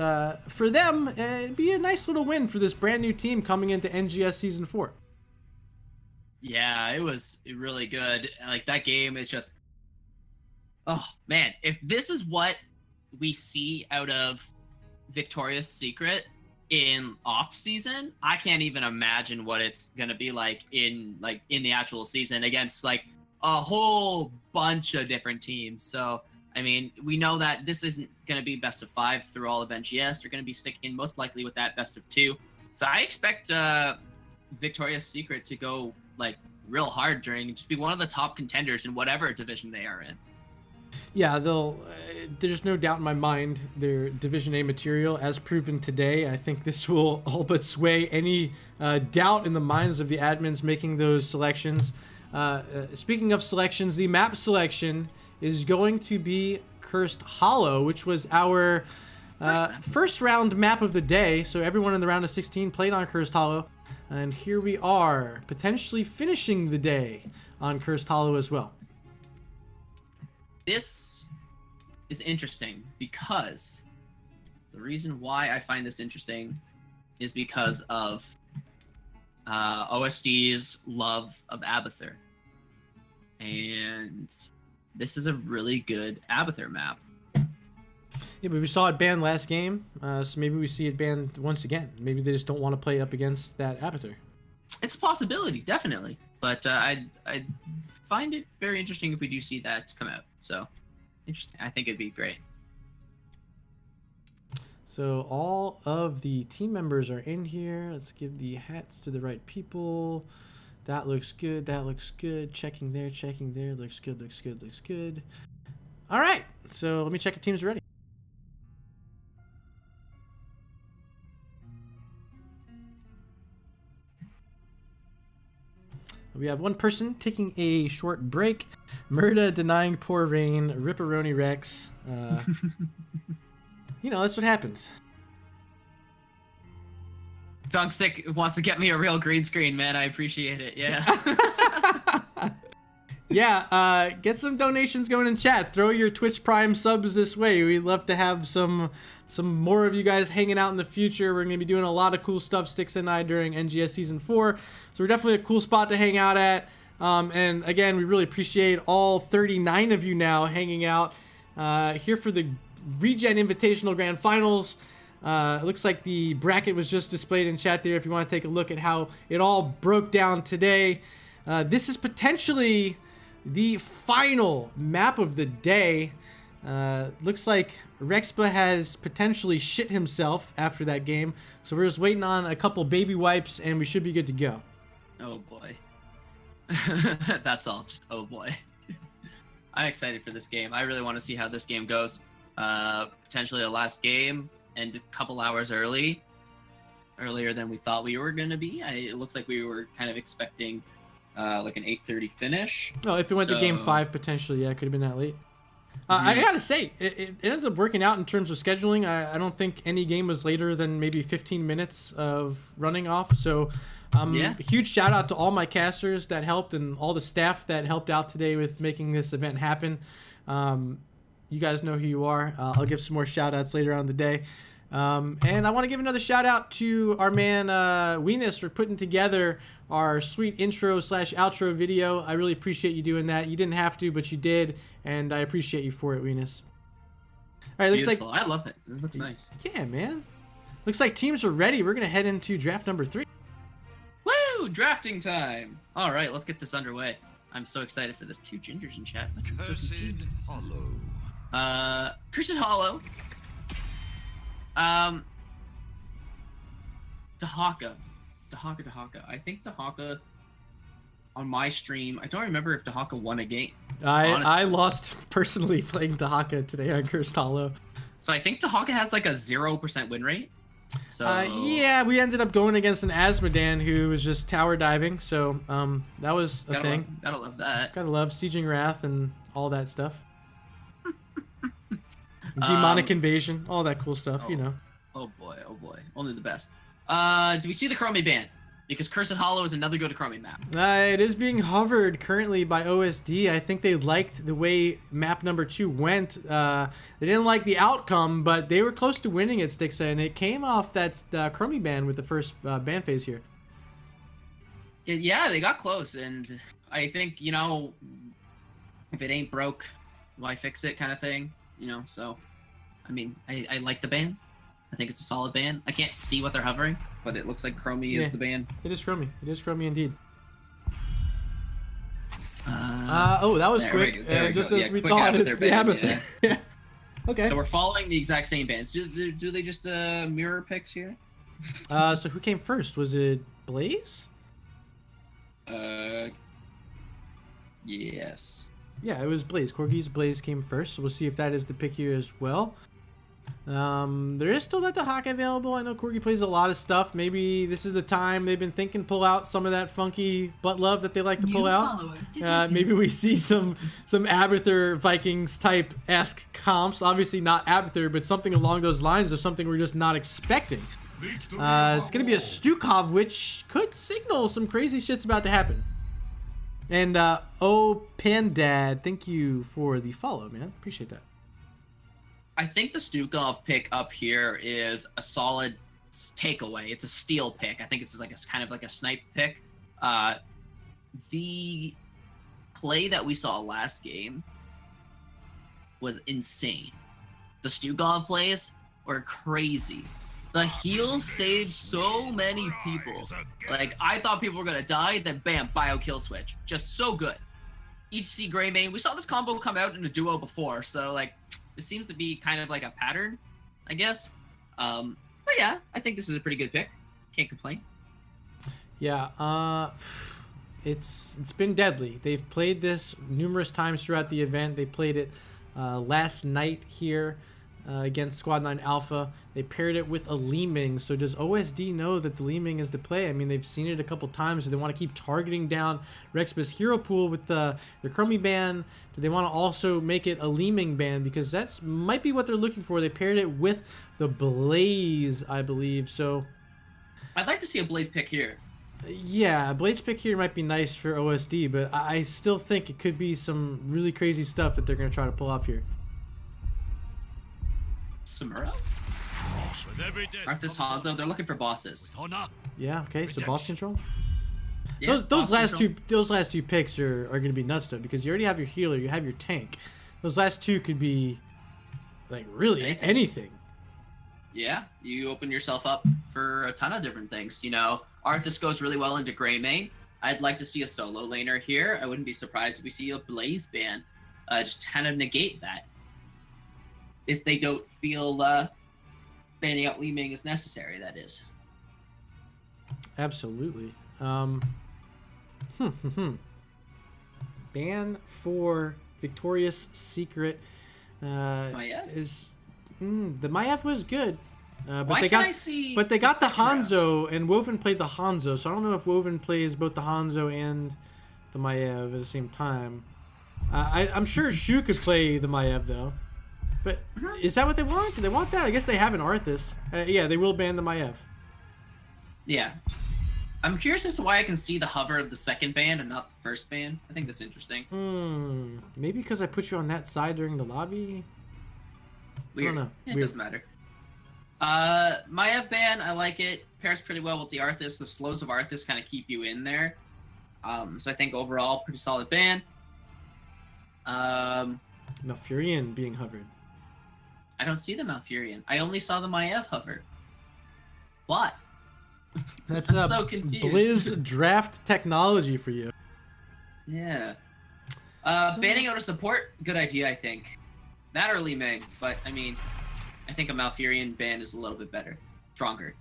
for them, it'd be a nice little win for this brand new team coming into NGS Season 4. Yeah, it was really good. Like, that game is just, oh man, if this is what we see out of Victoria's Secret in off season, I can't even imagine what it's gonna be like in the actual season against like a whole bunch of different teams. So I mean, we know that this isn't going to be best of 5 through all of NGS. They're going to be sticking most likely with that best of 2. So I expect Victoria's Secret to go like real hard during, just be one of the top contenders in whatever division they are in. Yeah, they'll. There's no doubt in my mind their Division A material, as proven today. I think this will all but sway any doubt in the minds of the admins making those selections. Speaking of selections, the map selection is going to be Cursed Hollow, which was our first round map of the day. So everyone in the round of 16 played on Cursed Hollow. And here we are, potentially finishing the day on Cursed Hollow as well. This is interesting because the reason why I find this interesting is because of OSD's love of Abathur. And this is a really good Abathur map. Yeah, but we saw it banned last game, so maybe we see it banned once again. Maybe they just don't want to play up against that Abathur. It's a possibility, definitely. But I'd find it very interesting if we do see that come out. So, interesting. I think it'd be great. So all of the team members are in here. Let's give the hats to the right people. That looks good. That looks good. Checking there. Checking there. Looks good. Looks good. Looks good. All right. So let me check if teams are ready. We have one person taking a short break. Murda denying poor rain. Ripperoni Rex. You know, that's what happens. Dunkstick wants to get me a real green screen, man. I appreciate it. Yeah. Yeah, get some donations going in chat. Throw your Twitch Prime subs this way. We'd love to have some more of you guys hanging out in the future. We're going to be doing a lot of cool stuff, Styxa and I, during NGS Season 4. So we're definitely a cool spot to hang out at. And again, we really appreciate all 39 of you now hanging out here for the ReGen Invitational Grand Finals. It looks like the bracket was just displayed in chat there if you want to take a look at how it all broke down today. This is potentially the final map of the day. Looks like Rexpa has potentially shit himself after that game. So we're just waiting on a couple baby wipes and we should be good to go. Oh boy. That's all. Just oh boy. I'm excited for this game. I really want to see how this game goes. Potentially the last game and a couple hours earlier than we thought we were going to be. It looks like we were kind of expecting like an 8:30 finish. Oh, if it went to game 5, potentially, yeah, it could have been that late. I gotta say, it ended up working out in terms of scheduling. I don't think any game was later than maybe 15 minutes of running off. So, Yeah. Huge shout out to all my casters that helped and all the staff that helped out today with making this event happen. You guys know who you are. I'll give some more shout outs later on in the day. And I want to give another shout out to our man Weenus for putting together our sweet intro/outro video. I really appreciate you doing that. You didn't have to, but you did, and I appreciate you for it, Weenus. All right, looks Beautiful. like I love it. It looks nice. yeah, man. Looks like teams are ready. We're gonna head into draft number 3. Woo! Drafting time. All right, let's get this underway. I'm so excited for this. 2 gingers in chat. I'm so confused. Hollow. Cursed Hollow. Dahaka. I think Dahaka on my stream. I don't remember if Dahaka won a game. I lost personally playing Dahaka today on Cursed Hollow. So I think Dahaka has like a 0% win rate. So yeah, we ended up going against an Asmodan who was just tower diving. So that was a thing. Gotta love that. Gotta love Sieging Wrath and all that stuff. Demonic Invasion, all that cool stuff, you know. Oh boy, only the best. Do we see the Chromie ban? Because Cursed Hollow is another go to Chromie map. It is being hovered currently by OSD. I think they liked the way map number 2 went. They didn't like the outcome, but they were close to winning it, Styxa, and it came off that Chromie ban with the first ban phase here. Yeah, they got close, and I think, you know, if it ain't broke, why fix it kind of thing, you know, so, I mean, I like the ban. I think it's a solid ban. I can't see what they're hovering, but it looks like Chromie is the ban. It is Chromie. It is Chromie indeed. Oh, that was quick. Just as we thought, it's the Abathur. Yeah. Okay. So we're following the exact same bans. Do they just mirror picks here? So who came first? Was it Blaze? Yes. Yeah, it was Blaze. Corgi's Blaze came first, so we'll see if that is the pick here as well. There is still that Dahaka available. I know Corgi plays a lot of stuff. Maybe this is the time they've been thinking pull out some of that funky butt love that they like to pull out. Maybe we see some Abathur Vikings type esque comps. Obviously not Abathur, but something along those lines of something we're just not expecting. It's gonna be a Stukov, which could signal some crazy shit's about to happen. And oh Pandad, thank you for the follow, man. Appreciate that. I think the Stukov pick up here is a solid takeaway. It's a steal pick. I think it's like a kind of like a snipe pick. The play that we saw last game was insane. The Stukov plays were crazy. The heals saved so many people. Like, I thought people were gonna die, then bam, bio kill switch. Just so good. EC Greymane, we saw this combo come out in a duo before, so like, it seems to be kind of like a pattern, I guess. But yeah, I think this is a pretty good pick. Can't complain. Yeah, it's been deadly. They've played this numerous times throughout the event. They played it last night here against Squad 9 Alpha. They paired it with a Leeming. So does OSD know that the Leeming is the play? I mean, they've seen it a couple times. Do they want to keep targeting down Rexba's hero pool with their Chromie ban? Do they want to also make it a Leeming ban? Because that's might be what they're looking for. They paired it with the Blaze, I believe. So I'd like to see a Blaze pick here. yeah, Blaze pick here might be nice for OSD, but I still think it could be some really crazy stuff that they're going to try to pull off here. Samuro? Arthas Hanzo, they're looking for bosses. Yeah, okay, so boss control. Yeah, Those boss last control. those last two picks are going to be nuts though, because you already have your healer, you have your tank. Those last two could be like really anything. Yeah, you open yourself up for a ton of different things. You know, Arthas goes really well into Greymane. I'd like to see a solo laner here. I wouldn't be surprised if we see a Blaze ban. Just kind of negate that. If they don't feel banning out Leeming is necessary, that is. Absolutely. Ban for Victorious Secret Maiev? is the Maiev was good, but Why they can't got I see but they got the second round? Hanzo, and Woven played the Hanzo, so I don't know if Woven plays both the Hanzo and the Maiev at the same time. I'm sure Shu could play the Maiev though. But is that what they want? Do they want that? I guess they have an Arthas. Yeah, they will ban the Maiev. Yeah. I'm curious as to why I can see the hover of the second band and not the first band. I think that's interesting. Maybe because I put you on that side during the lobby? Weird. I don't know. It Weird. doesn't matter. Maiev ban, I like it. Pairs pretty well with the Arthas. The slows of Arthas kind of keep you in there. So I think overall, pretty solid ban. Malfurion being hovered. I don't see the Malfurion. I only saw the Maiev hover. What? That's I'm so confused. Blizz draft technology for you. Yeah. So- Banning out a support, good idea, I think. That or Leeming, but I mean, I think a Malfurion ban is a little bit better. Stronger.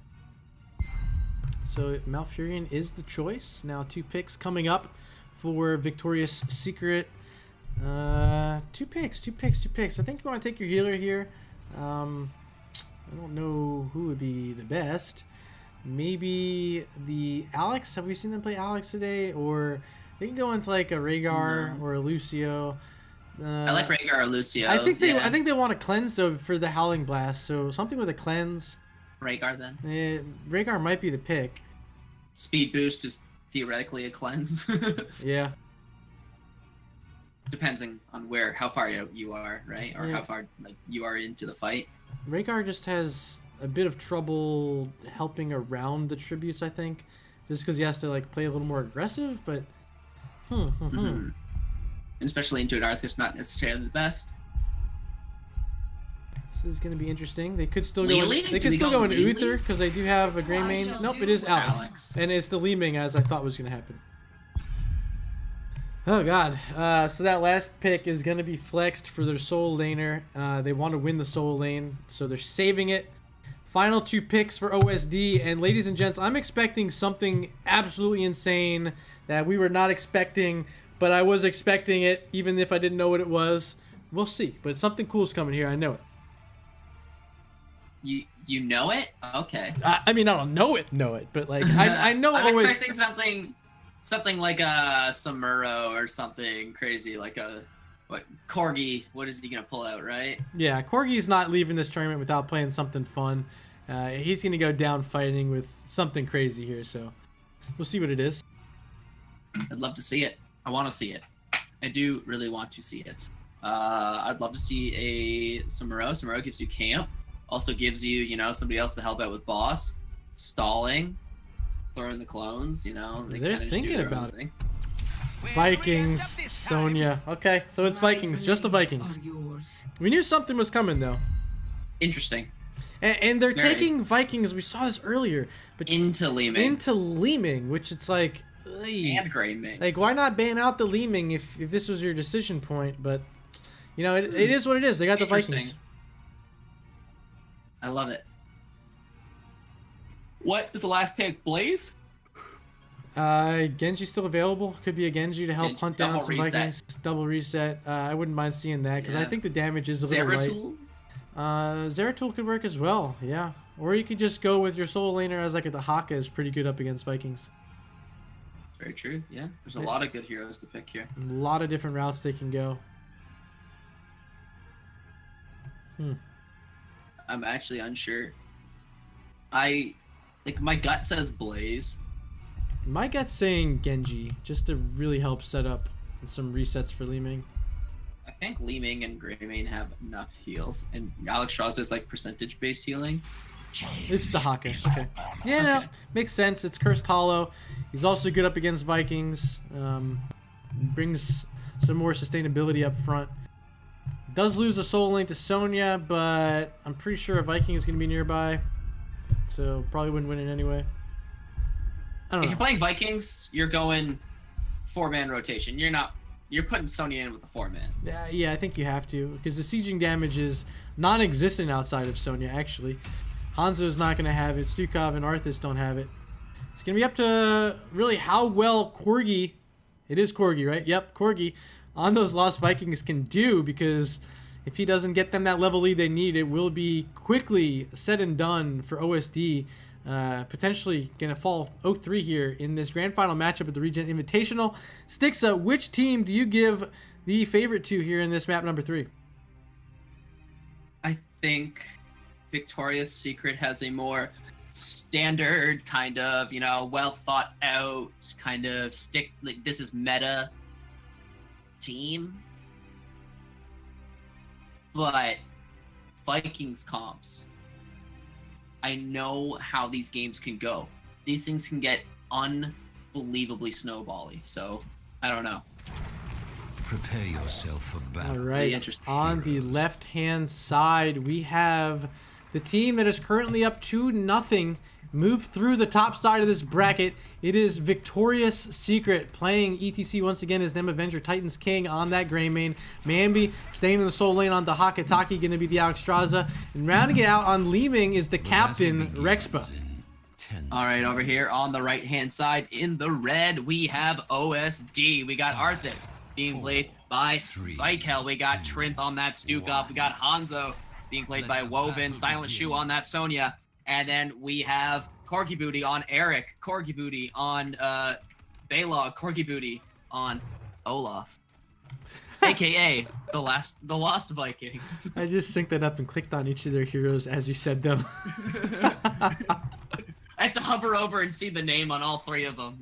So Malfurion is the choice. Now 2 picks coming up for Victorious Secret. 2 picks. I think you want to take your healer here. I don't know who would be the best. Maybe the Alex. Have we seen them play Alex today? Or they can go into like a Rhaegar or a Lucio. I like Rhaegar or Lucio. I think yeah. they want to cleanse though for the Howling Blast. So something with a cleanse. Rhaegar then. Rhaegar might be the pick. Speed boost is theoretically a cleanse. Yeah. Depending on how far you are, right? Or Yeah. how far you are into the fight. Rhaegar just has a bit of trouble helping around the tributes, I think, just because he has to like play a little more aggressive. But And especially into an Arthas, not necessarily the best. This is going to be interesting. They could still go. Lily? They Do could we still go go in Lily? Uther because they do have a So Grey I Mane. shall Nope, do it is what Alex. And it's the Leeming as I thought was going to happen. Oh god. So that last pick is going to be flexed for their soul laner. They want to win the soul lane, so they're saving it. Final 2 picks for OSD, and ladies and gents, I'm expecting something absolutely insane that we were not expecting, but I was expecting it even if I didn't know what it was. We'll see, but something cool's coming here. I know it. You know it? Okay. I mean, I don't know it, but like I know I'm OSD. expecting something like a Samuro or something crazy, like a Corgi. What is he gonna pull out, right? Yeah, Corgi's not leaving this tournament without playing something fun. He's going to go down fighting with something crazy here, so we'll see what it is. I'd love to see it. I want to see it. I do really want to see it. I'd love to see a Samuro. Samuro gives you camp. Also gives you, somebody else to help out with boss. Stalling. Throwing the clones, They They're kinda just thinking do their about own it. thing. Vikings, Sonya. Okay, so it's Vikings, just the Vikings. We knew something was coming, though. Interesting. And they're Very. taking Vikings, we saw this earlier, but Into Leeming. into Leeming, which it's like, ugh. And Greymane. Like, why not ban out the Leeming if this was your decision point? But, it is what it is. They got the Vikings. Interesting. I love it. What is the last pick? Blaze? Genji's still available. Could be a Genji to help Genji, hunt down double some reset. Vikings. Double reset. I wouldn't mind seeing that because I Yeah. think the damage is a little light. Zeratul? Zeratul could work as well. Yeah. Or you could just go with your solo laner as like a Dahaka is pretty good up against Vikings. Very true. Yeah, there's a lot of good heroes to pick here. A lot of different routes they can go. I'm actually unsure. My gut says Blaze. My gut's saying Genji just to really help set up some resets for Li Ming. I think Li Ming and Greymane have enough heals, and Alex Shaw's is like percentage-based healing. It's Dahaka. Okay. Yeah, no, makes sense. It's Cursed Hollow. He's also good up against Vikings. Brings some more sustainability up front. Does lose a soul link to Sonya, but I'm pretty sure a Viking is going to be nearby. So probably wouldn't win it anyway. I don't If know. you're playing Vikings, you're going 4-man rotation. You're putting Sonya in with a 4-man. Yeah, I think you have to because the sieging damage is non-existent outside of Sonya. Actually, Hanzo's not going to have it. Stukov and Arthas don't have it. It's going to be up to really how well Corgi, it is Corgi, right? Yep, Corgi, on those Lost Vikings can do because if he doesn't get them that level lead they need, it will be quickly said and done for OSD. Potentially going to fall 0-3 here in this grand final matchup at the ReGen Invitational. Styxa, which team do you give the favorite to here in this map number 3? I think Victoria's Secret has a more standard kind of, well thought out kind of this is meta team. But Vikings comps, I know how these games can go. These things can get unbelievably snowbally. So I don't know. Prepare yourself for battle. All Really right, interesting. on the left-hand side, we have the team that is currently up 2-0, move through the top side of this bracket. It is Victorious Secret playing ETC once again as them Avenger Titans King on that Greymane. Mambi staying in the soul lane on the Hakataki, going to be the Alexstrasza. And rounding it out on Li Ming is the captain, Rexpa. All right, over here on the right-hand side in the red, we have OSD. We got Arthas being played by Vikel. We got Trinth on that Stukov. We got Hanzo being played by Woven. Silent Shoe on that Sonya. And then we have Corgi Booty on Eric. Corgi Booty on Balog. Corgi Booty on Olaf. AKA the Lost Vikings. I just synced that up and clicked on each of their heroes as you said them. I have to hover over and see the name on all three of them,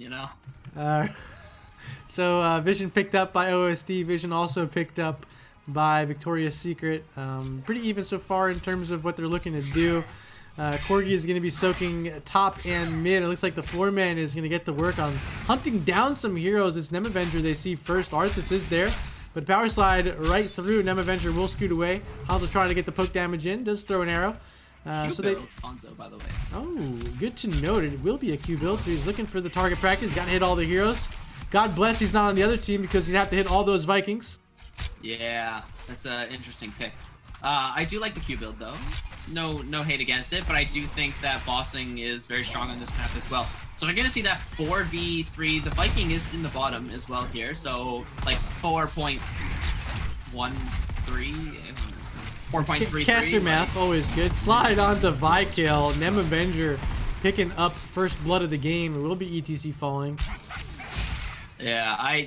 So Vision picked up by OSD. Vision also picked up by Victoria's Secret. Pretty even so far in terms of what they're looking to do. Corgi is going to be soaking top and mid. It looks like the floor man is going to get to work on hunting down some heroes. It's Nem Avenger they see first. Arthas is there, but power slide right through. Nem Avenger will scoot away. Hanzo trying to get the poke damage in. Does throw an arrow. Hanzo, by the way. Oh, good to note. It will be a Q build, so he's looking for the target practice. He's got to hit all the heroes. God bless he's not on the other team because he'd have to hit all those Vikings. Yeah, that's an interesting pick. I do like the Q build though. No hate against it, but I do think that bossing is very strong on this map as well. So we're gonna see that 4v3. The Viking is in the bottom as well here, so like 4.13, 4.33. Caster math, always good. Slide onto Vikel. Nem Avenger picking up first blood of the game. It will be ETC falling. Yeah,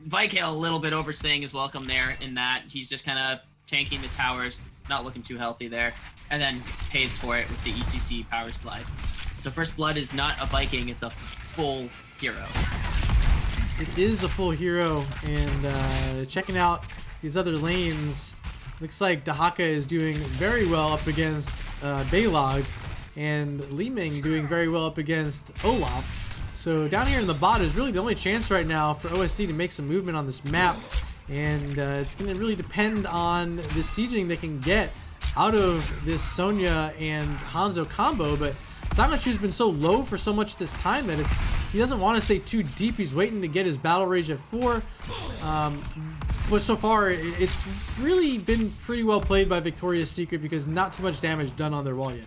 Vikel a little bit overstaying his welcome there in that he's just kind of tanking the towers, not looking too healthy there, and then pays for it with the ETC power slide. So first blood is not a Viking, it's a full hero. It is a full hero, and checking out these other lanes, looks like Dahaka is doing very well up against Balog, and Li Ming doing very well up against Olaf. So down here in the bot is really the only chance right now for OSD to make some movement on this map, and it's going to really depend on the sieging they can get out of this Sonya and Hanzo combo, but Silent Shoe's been so low for so much this time that he doesn't want to stay too deep. He's waiting to get his battle rage at 4. But so far, it's really been pretty well played by Victoria's Secret because not too much damage done on their wall yet.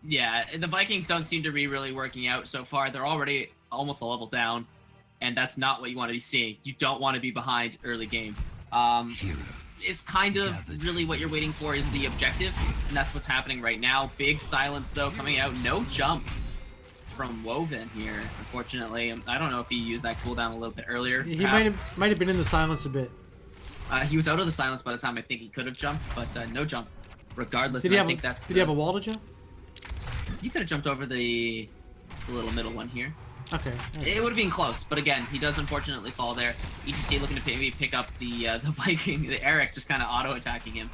Yeah, the Vikings don't seem to be really working out so far. They're already almost a level down, and that's not what you want to be seeing. You don't want to be behind early game. It's kind of really what you're waiting for is the objective, and that's what's happening right now. Big silence, though, coming out. No jump from Woven here, unfortunately. I don't know if he used that cooldown a little bit earlier. He might have been in the silence a bit. He was out of the silence by the time I think he could have jumped, but no jump. Regardless, Did he have a wall to jump? You could have jumped over the little middle one here. Okay. It would have been close, but again, he does unfortunately fall there. EGC looking to maybe pick up the Viking, the Eric just kind of auto-attacking him.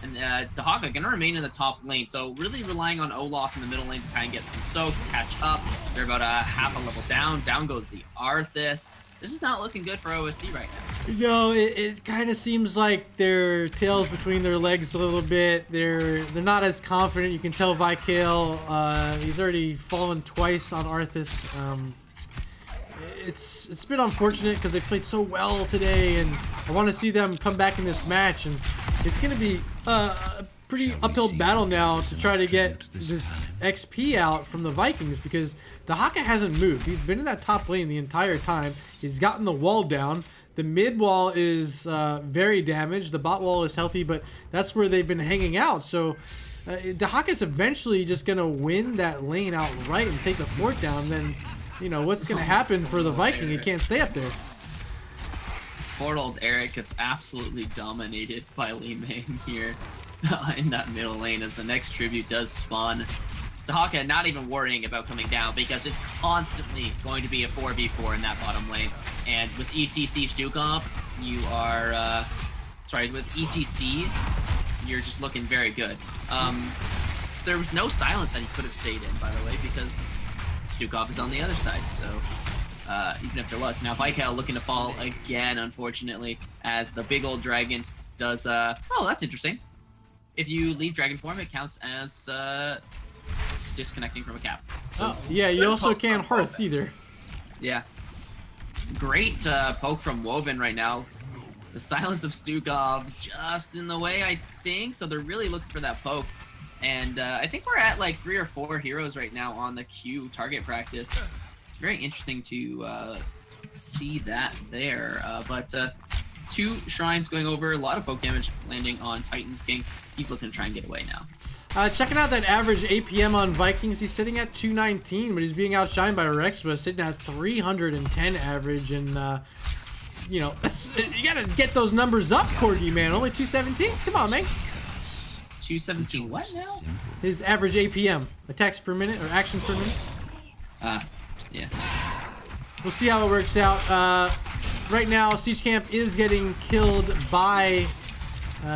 And Dahaka gonna remain in the top lane, so really relying on Olaf in the middle lane to kind of get some soak, catch up. They're about a half a level down. Down goes the Arthas. This is not looking good for OSD right now. You know, it kind of seems like their tails between their legs a little bit. They're not as confident. You can tell Vikale, he's already fallen twice on Arthas. It's been unfortunate because they played so well today, and I want to see them come back in this match, and it's going to be a pretty uphill battle now to try to get this XP out from the Vikings, because Dahaka hasn't moved. He's been in that top lane the entire time. He's gotten the wall down. The mid wall is very damaged. The bot wall is healthy, but that's where they've been hanging out. So Dahaka's eventually just going to win that lane outright and take the fort down. Then, you know, what's going to happen for the Viking? He can't stay up there. Poor old Eric gets absolutely dominated by Li Ming here in that middle lane as the next tribute does spawn. Dahaka not even worrying about coming down because it's constantly going to be a 4v4 in that bottom lane. And with ETC Stukov, you are, with ETC, you're just looking very good. There was no silence that he could have stayed in, by the way, because Stukov is on the other side, so even if there was. Now Vikale looking to fall again, unfortunately, as the big old dragon does, oh, that's interesting. If you leave dragon form, it counts as disconnecting from a cap. So, yeah, you also can't hearth either. Yeah. Great poke from Woven right now. The silence of Stukov just in the way, I think, so they're really looking for that poke. And I think we're at like 3 or 4 heroes right now on the queue target practice. It's very interesting to see that there. But 2 shrines going over, a lot of poke damage landing on Titan's King. He's looking to try and get away now. Checking out that average APM on Vikings, he's sitting at 219, but he's being outshined by Rexpa, sitting at 310 average. And, you know, you got to get those numbers up, Corgi, man. Only 217? Come on, man. 217 what now? His average APM, attacks per minute, or actions per minute. Yeah. We'll see how it works out. Right now, Siege Camp is getting killed by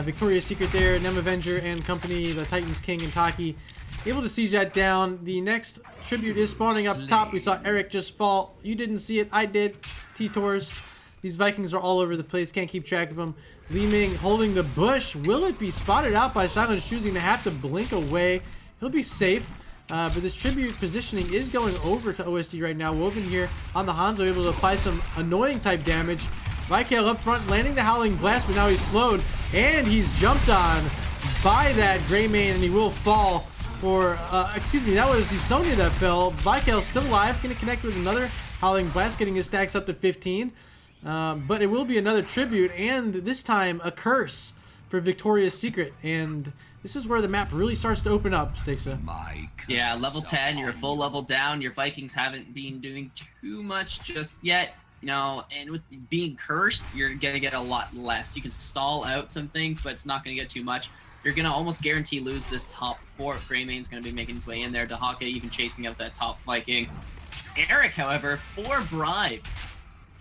Victoria's Secret there, Nem Avenger and company, the Titans King and Taki, able to siege that down. The next tribute is spawning up top. We saw Eric just fall. You didn't see it. I did. T-Tors. These Vikings are all over the place. Can't keep track of them. Li Ming holding the bush. Will it be spotted out by Silence, choosing to have to blink away? He'll be safe. But this tribute positioning is going over to OSD right now. Woven here on the Hanzo, able to apply some annoying type damage. Vikale up front, landing the Howling Blast, but now he's slowed, and he's jumped on by that Greymane, and he will fall for, excuse me, that was the Sonya that fell. Vikale still alive, going to connect with another Howling Blast, getting his stacks up to 15. But it will be another tribute, and this time a curse for Victoria's Secret, and this is where the map really starts to open up, Styxa. Yeah, level 10, you're a full level down. Your Vikings haven't been doing too much just yet. You know, and with being cursed, you're gonna get a lot less. You can stall out some things, but it's not gonna get too much. You're gonna almost guarantee lose this top 4. Greymane's gonna be making his way in there. Dahaka even chasing out that top Viking. Eric, however, 4 bribes.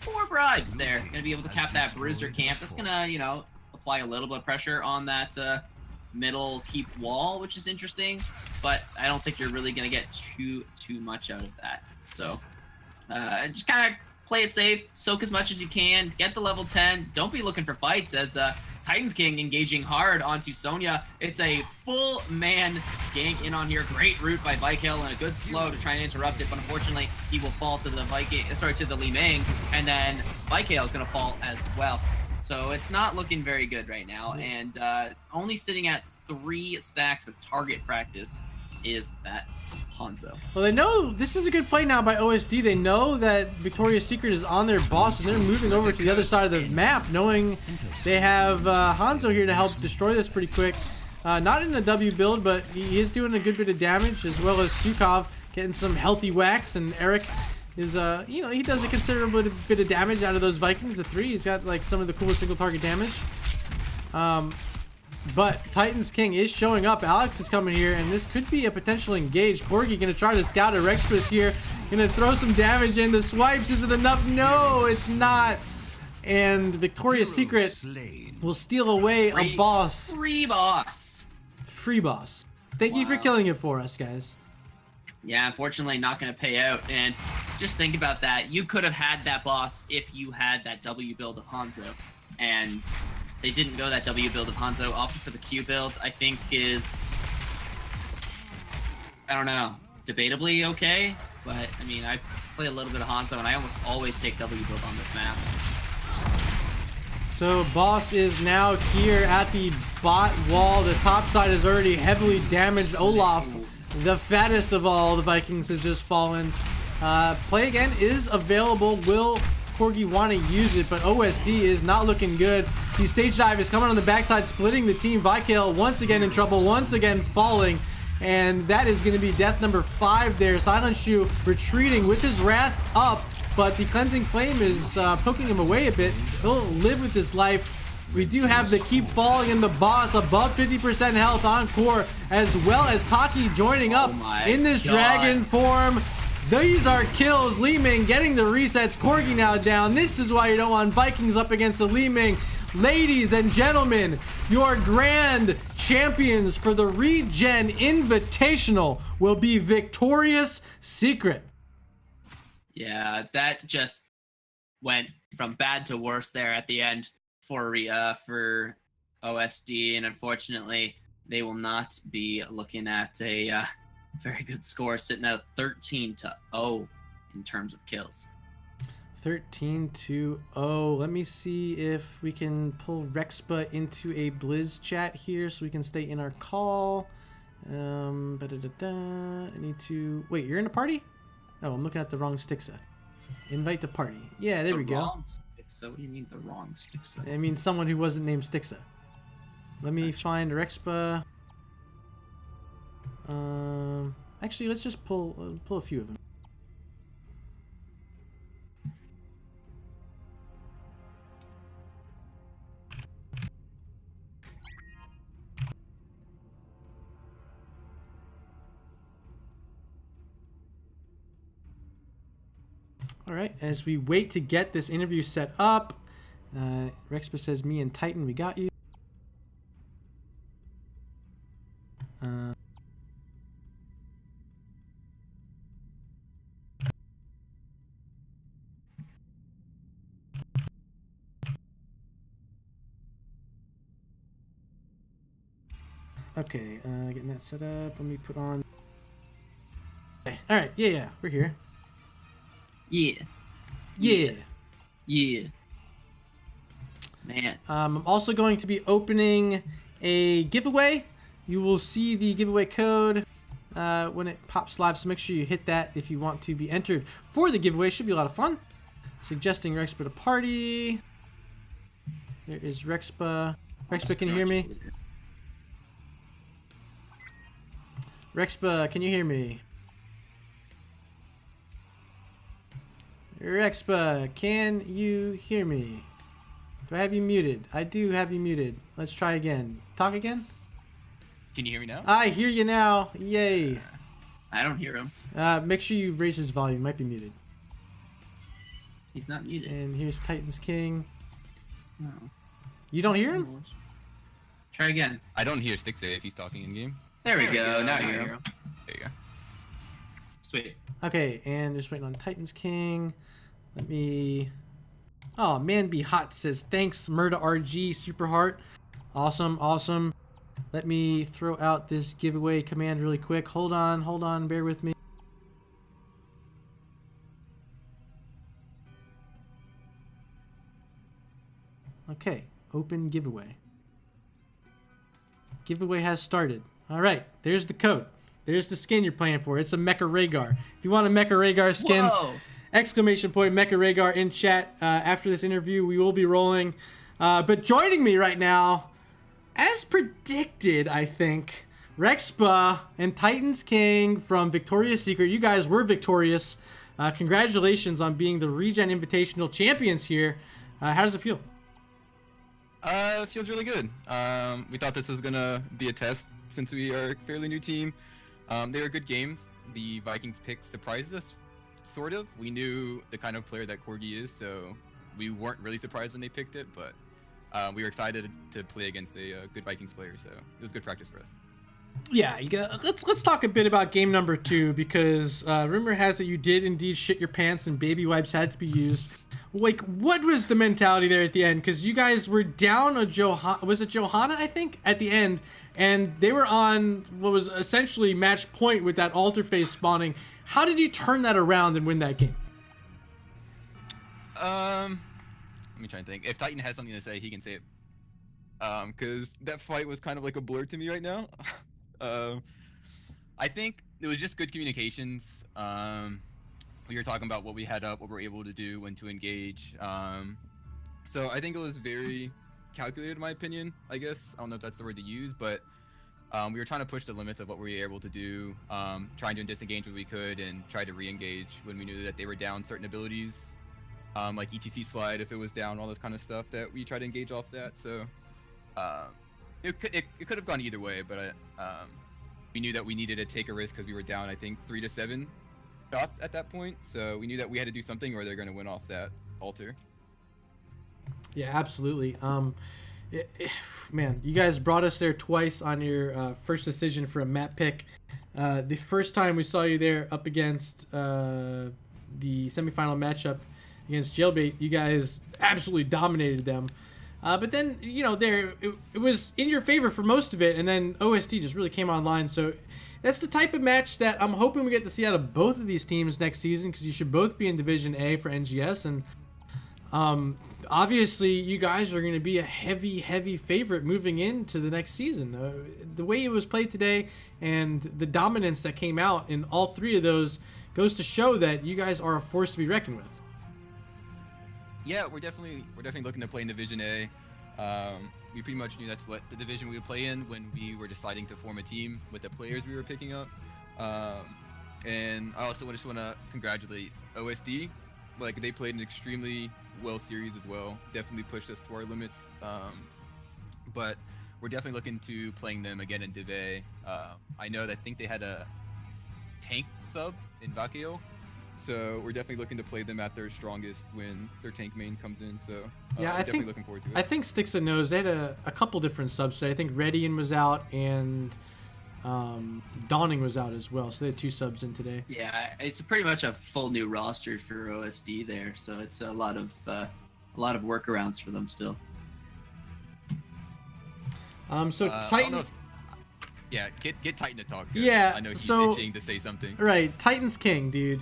4 bribes there. Gonna be able to cap that Bruiser camp. That's gonna, you know, apply a little bit of pressure on that middle keep wall, which is interesting. But I don't think you're really gonna get too much out of that. So just kind of play it safe, soak as much as you can, get the level 10. Don't be looking for fights as Titans King engaging hard onto Sonya. It's a full man gank in on here. Great route by Vikale and a good slow to try and interrupt it, but unfortunately he will fall to the to the Li Ming, and then Vikale is gonna fall as well. So it's not looking very good right now, and only sitting at 3 stacks of target practice is that Hanzo. Well, they know this is a good play now by OSD. They know that Victoria's Secret is on their boss, and they're moving over to the other side of the map, knowing they have Hanzo here to help destroy this pretty quick. Not in a W build, but he is doing a good bit of damage, as well as Stukov getting some healthy whacks, and Eric is, you know, he does a considerable bit of damage out of those Vikings. The 3, he's got like some of the coolest single target damage. But Titan's King is showing up. Alex is coming here, and this could be a potential engage. Corgi gonna try to scout a Rexpress here. Gonna throw some damage in. The swipes isn't enough. No, it's not. And Victoria's Secret will steal away a boss. Free boss. Free boss. Thank you for killing it for us, guys. Yeah, unfortunately not going to pay out. And just think about that. You could have had that boss if you had that W build of Hanzo. And they didn't go that W build of Hanzo. Opted for the Q build, I think is, I don't know, debatably okay. But, I mean, I play a little bit of Hanzo, and I almost always take W build on this map. So boss is now here at the bot wall. The top side is already heavily damaged. Olaf, the fattest of all the Vikings, has just fallen. Play again is available. Will Corgi want to use it? But OSD is not looking good. The stage dive is coming on the backside, splitting the team. Vikale once again in trouble, once again falling. And that is going to be death number 5 there. Silent Shoe retreating with his wrath up, but the Cleansing Flame is poking him away a bit. He'll live with this life. We do have the Keep Falling in the boss, above 50% health on core, as well as Taki joining up in this dragon form. These are kills. Li Ming getting the resets. Corgi now down. This is why you don't want Vikings up against the Li Ming. Ladies and gentlemen, your grand champions for the ReGen Invitational will be Victoria's Secret. Yeah, that just went from bad to worse there at the end for OSD, and unfortunately, they will not be looking at a very good score, sitting at 13-0 in terms of kills. 13-0. Let me see if we can pull Rexpa into a Blizz chat here so we can stay in our call. I need to wait. You're in a party? Oh, I'm looking at the wrong Styxa. Invite to party. Yeah, there we go. Wrong Styxa? What do you mean the wrong Styxa? I mean someone who wasn't named Styxa. Let me find Rexpa. Actually, let's just pull a few of them. All right, as we wait to get this interview set up, Rexpa says, me and Titan, we got you. Okay, getting that set up. Let me put on. Okay. All right, yeah, we're here. Yeah. Man. I'm also going to be opening a giveaway. You will see the giveaway code when it pops live, so make sure you hit that if you want to be entered for the giveaway. Should be a lot of fun. Suggesting Rexpa to party. There is Rexpa. Rexpa, can you hear me? Rexpa, can you hear me? Rexpa, can you hear me? Do I have you muted? I do have you muted. Let's try again. Talk again? Can you hear me now? I hear you now. Yay. I don't hear him. Make sure you raise his volume. Might be muted. He's not muted. And here's Titan's King. No. You don't hear him? Try again. I don't hear Styxa if he's talking in game. There we go. Now you hear him. There you go. Sweet. Okay, and just waiting on Titan's King. Let me... Oh, Man Be Hot says, thanks, Murda RG, Super Heart. Awesome, awesome. Let me throw out this giveaway command really quick. Hold on, bear with me. Okay, open giveaway. Giveaway has started. All right, there's the code. There's the skin you're playing for. It's a Mecha Rhaegar. If you want a Mecha Rhaegar skin, Whoa. exclamation point Mecha Rhaegar in chat. After this interview, we will be rolling. But joining me right now, as predicted, I think, Rexpa and Titans King from Victoria's Secret. You guys were victorious. Congratulations on being the ReGen Invitational champions here. How does it feel? It feels really good. We thought this was gonna be a test since we are a fairly new team. They were good games. The Vikings pick surprised us, sort of. We knew the kind of player that Corgi is, so we weren't really surprised when they picked it, but we were excited to play against a good Vikings player, so it was good practice for us. Yeah, let's talk a bit about game number 2, because rumor has it you did indeed shit your pants and baby wipes had to be used. Like, what was the mentality there at the end? Because you guys were down a Johanna, I think, at the end, and they were on what was essentially match point with that altar phase spawning. How did you turn that around and win that game? Let me try and think. If Titan has something to say, he can say it. Because that fight was kind of like a blur to me right now. I think it was just good communications. We were talking about what we had up, what we're able to do, when to engage. So I think it was very calculated, in my opinion, I guess. I don't know if that's the word to use, but we were trying to push the limits of what we were able to do, trying to disengage when we could and try to re-engage when we knew that they were down certain abilities, like ETC slide if it was down, all this kind of stuff that we tried to engage off that. So it could have gone either way, but we knew that we needed to take a risk because we were down, I think, 3 to 7 shots at that point. So we knew that we had to do something or they're going to win off that altar. Yeah, absolutely. Man, you guys brought us there twice on your first decision for a map pick. The first time we saw you there up against the semifinal matchup against Jailbait, you guys absolutely dominated them. But then, you know, it was in your favor for most of it, and then OST just really came online. So that's the type of match that I'm hoping we get to see out of both of these teams next season, because you should both be in Division A for NGS. And obviously, you guys are going to be a heavy favorite moving into the next season. The way it was played today and the dominance that came out in all 3 of those goes to show that you guys are a force to be reckoned with. Yeah, we're definitely looking to play in Division A. We pretty much knew that's what the division we would play in when we were deciding to form a team with the players we were picking up. And I also just want to congratulate OSD. Like, they played an extremely well series as well. Definitely pushed us to our limits. But we're definitely looking to playing them again in Div A. I know that I think they had a tank sub in Vakio. So we're definitely looking to play them at their strongest when their tank main comes in. So yeah, we're definitely looking forward to it. I think Styxa knows they had a couple different subs. So I think Redian was out and Dawning was out as well. So they had 2 subs in today. Yeah, it's pretty much a full new roster for OSD there. So it's a lot of workarounds for them still. So I don't Titan. know if, yeah, get Titan to talk. Yeah, I know he's so- itching to say something. Right, Titans King, dude.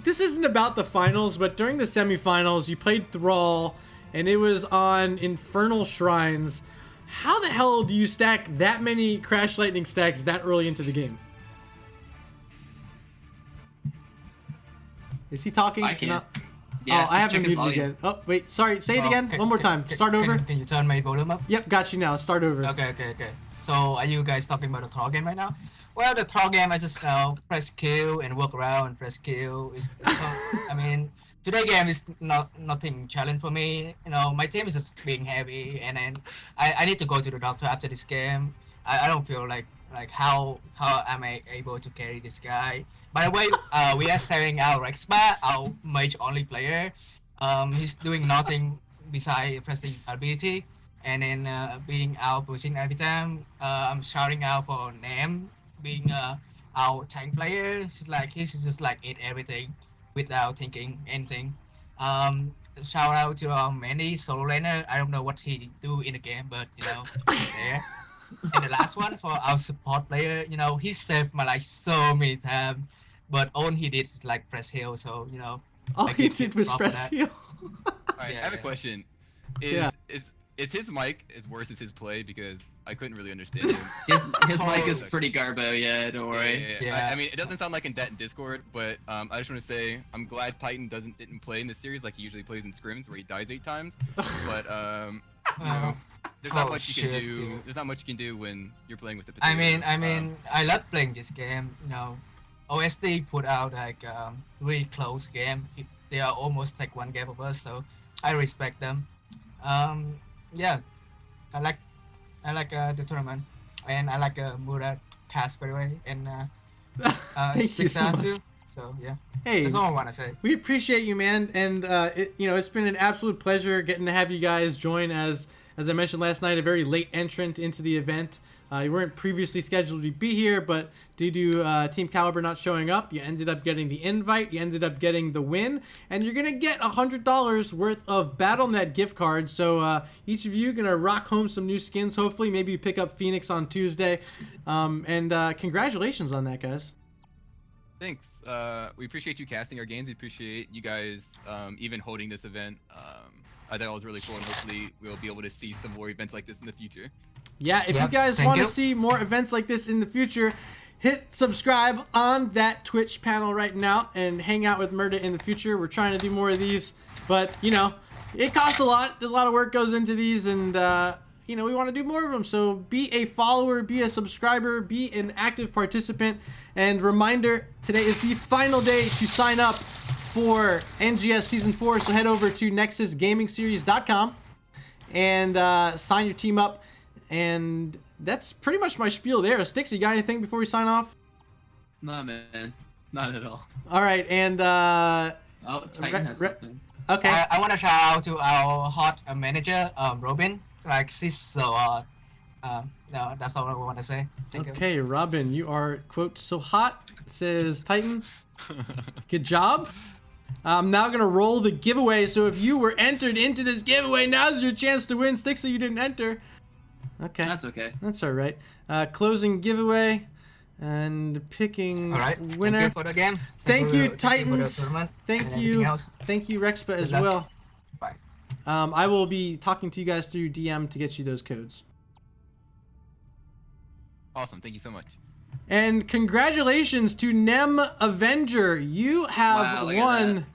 This isn't about the finals, but during the semifinals, you played Thrall, and it was on Infernal Shrines. How the hell do you stack that many Crash Lightning stacks that early into the game? Is he talking? I can. No. Yeah, Oh, I have him check his muted volume. again. Oh, wait, sorry, say it Oh, again. One more time. Start over. Can you turn my volume up? Yep, got you now. Start over. Okay. So are you guys talking about the Thrall game right now? Well, the Thrall game, I just press Q and walk around and press Q. I mean, today game is nothing challenge for me. You know, my team is just being heavy, and then I need to go to the doctor after this game. I don't feel like how am I able to carry this guy. By the way, we are selling our Rexpa, our mage only player. He's doing nothing besides pressing ability and then being out pushing every time. I'm shouting out for name, being our tank player. He's just like eat everything without thinking anything. Shout out to Manny solo laner. I don't know what he do in the game, but you know he's there. And the last one for our support player, you know, he saved my life so many times, but all he did is like press heal. So you know, All I he give did him was props for press that. heal. All right, Yeah, I have a yeah. question. Yeah. Is Is his mic as worse as his play? Because I couldn't really understand him. His mic is pretty garbo, yeah, don't worry. Yeah. I mean, it doesn't sound like in Discord, but I just want to say I'm glad Titan didn't play in this series like he usually plays in scrims where he dies 8 times. But you know, there's not much you can do. Dude. There's not much you can do when you're playing with the I potato. mean, I love playing this game. You know, OSD put out like really close game. They are almost like one game of us, so I respect them. Yeah, I like the tournament, and I like Murda cast by the way, and Thank you so Styxa much. too. So yeah, Hey, that's all I want to say. we appreciate you, man, and it's been an absolute pleasure getting to have you guys join as I mentioned last night, a very late entrant into the event. You weren't previously scheduled to be here, but due to Team Caliber not showing up, you ended up getting the invite, you ended up getting the win, and you're going to get $100 worth of Battle.net gift cards. So each of you going to rock home some new skins, hopefully. Maybe you pick up Phoenix on Tuesday. And congratulations on that, guys. Thanks. We appreciate you casting our games. We appreciate you guys even holding this event. I thought it was really cool, and hopefully we'll be able to see some more events like this in the future. Yeah, if you Yep, guys thank want to you. see more events like this in the future, hit subscribe on that Twitch panel right now and hang out with Murda in the future. We're trying to do more of these, but it costs a lot. There's a lot of work goes into these, and we want to do more of them. So be a follower, be a subscriber, be an active participant. And reminder, today is the final day to sign up for NGS Season 4, so head over to nexusgamingseries.com and sign your team up. And that's pretty much my spiel there. Styxa, you got anything before we sign off? Nah, man. Not at all. All right, and Oh, Titan has something. okay. I want to shout out to our hot manager, Robin. Like she's so no, that's all I want to say. Thank you. Okay, Robin, you are, quote, so hot, says Titan. Good job. I'm now going to roll the giveaway. So if you were entered into this giveaway, now's your chance to win. Styxa, you didn't enter. Okay. That's okay. That's all right. Closing giveaway and picking All right. winner. Thank you for the game. Thank you, for the Titans. tournament Thank and you. everything else. Thank you, Rexpa, as luck. well. Bye. I will be talking to you guys through DM to get you those codes. Awesome. Thank you so much. And congratulations to Nem Avenger. You have Wow, look at won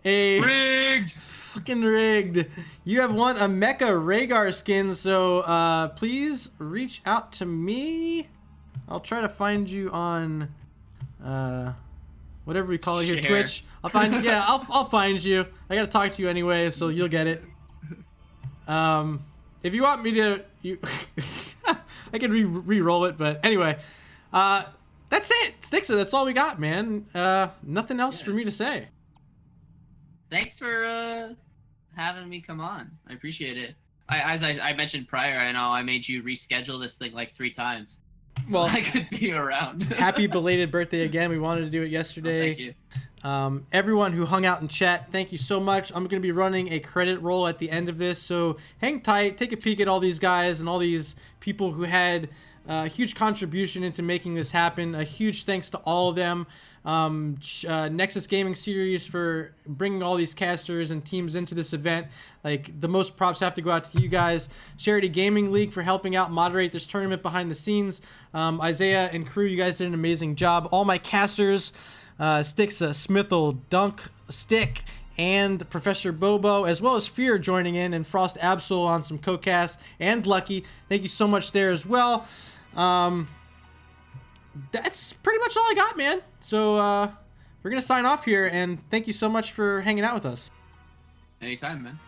a Rigged! fucking rigged. You have won a Mecha Rhaegar skin. So please reach out to me. I'll try to find you on whatever we call it here, Share. Twitch. I'll find you. Yeah, I'll find you. I gotta talk to you anyway, so you'll get it. If you want me to, I can re-roll it, but anyway, that's it. Styxa, that's all we got, man. Nothing else for me to say. Thanks for having me come on. I appreciate it. As I mentioned prior, I know I made you reschedule this thing like 3 times. So Well, I could be around. happy belated birthday again. We wanted to do it yesterday. Thank you. Everyone who hung out in chat, thank you so much. I'm going to be running a credit roll at the end of this, so hang tight, take a peek at all these guys and all these people who had a huge contribution into making this happen. A huge thanks to all of them. Nexus Gaming Series for bringing all these casters and teams into this event. Like, the most props have to go out to you guys. Charity Gaming League for helping out moderate this tournament behind the scenes. Isaiah and crew, you guys did an amazing job. All my casters, Styxa, Smithel, Dunk, Stick, and Professor Bobo, as well as Fear joining in, and Frost Absol on some co-cast, and Lucky. Thank you so much there as well. That's pretty much all I got, man. So we're gonna sign off here, and thank you so much for hanging out with us. Anytime, man.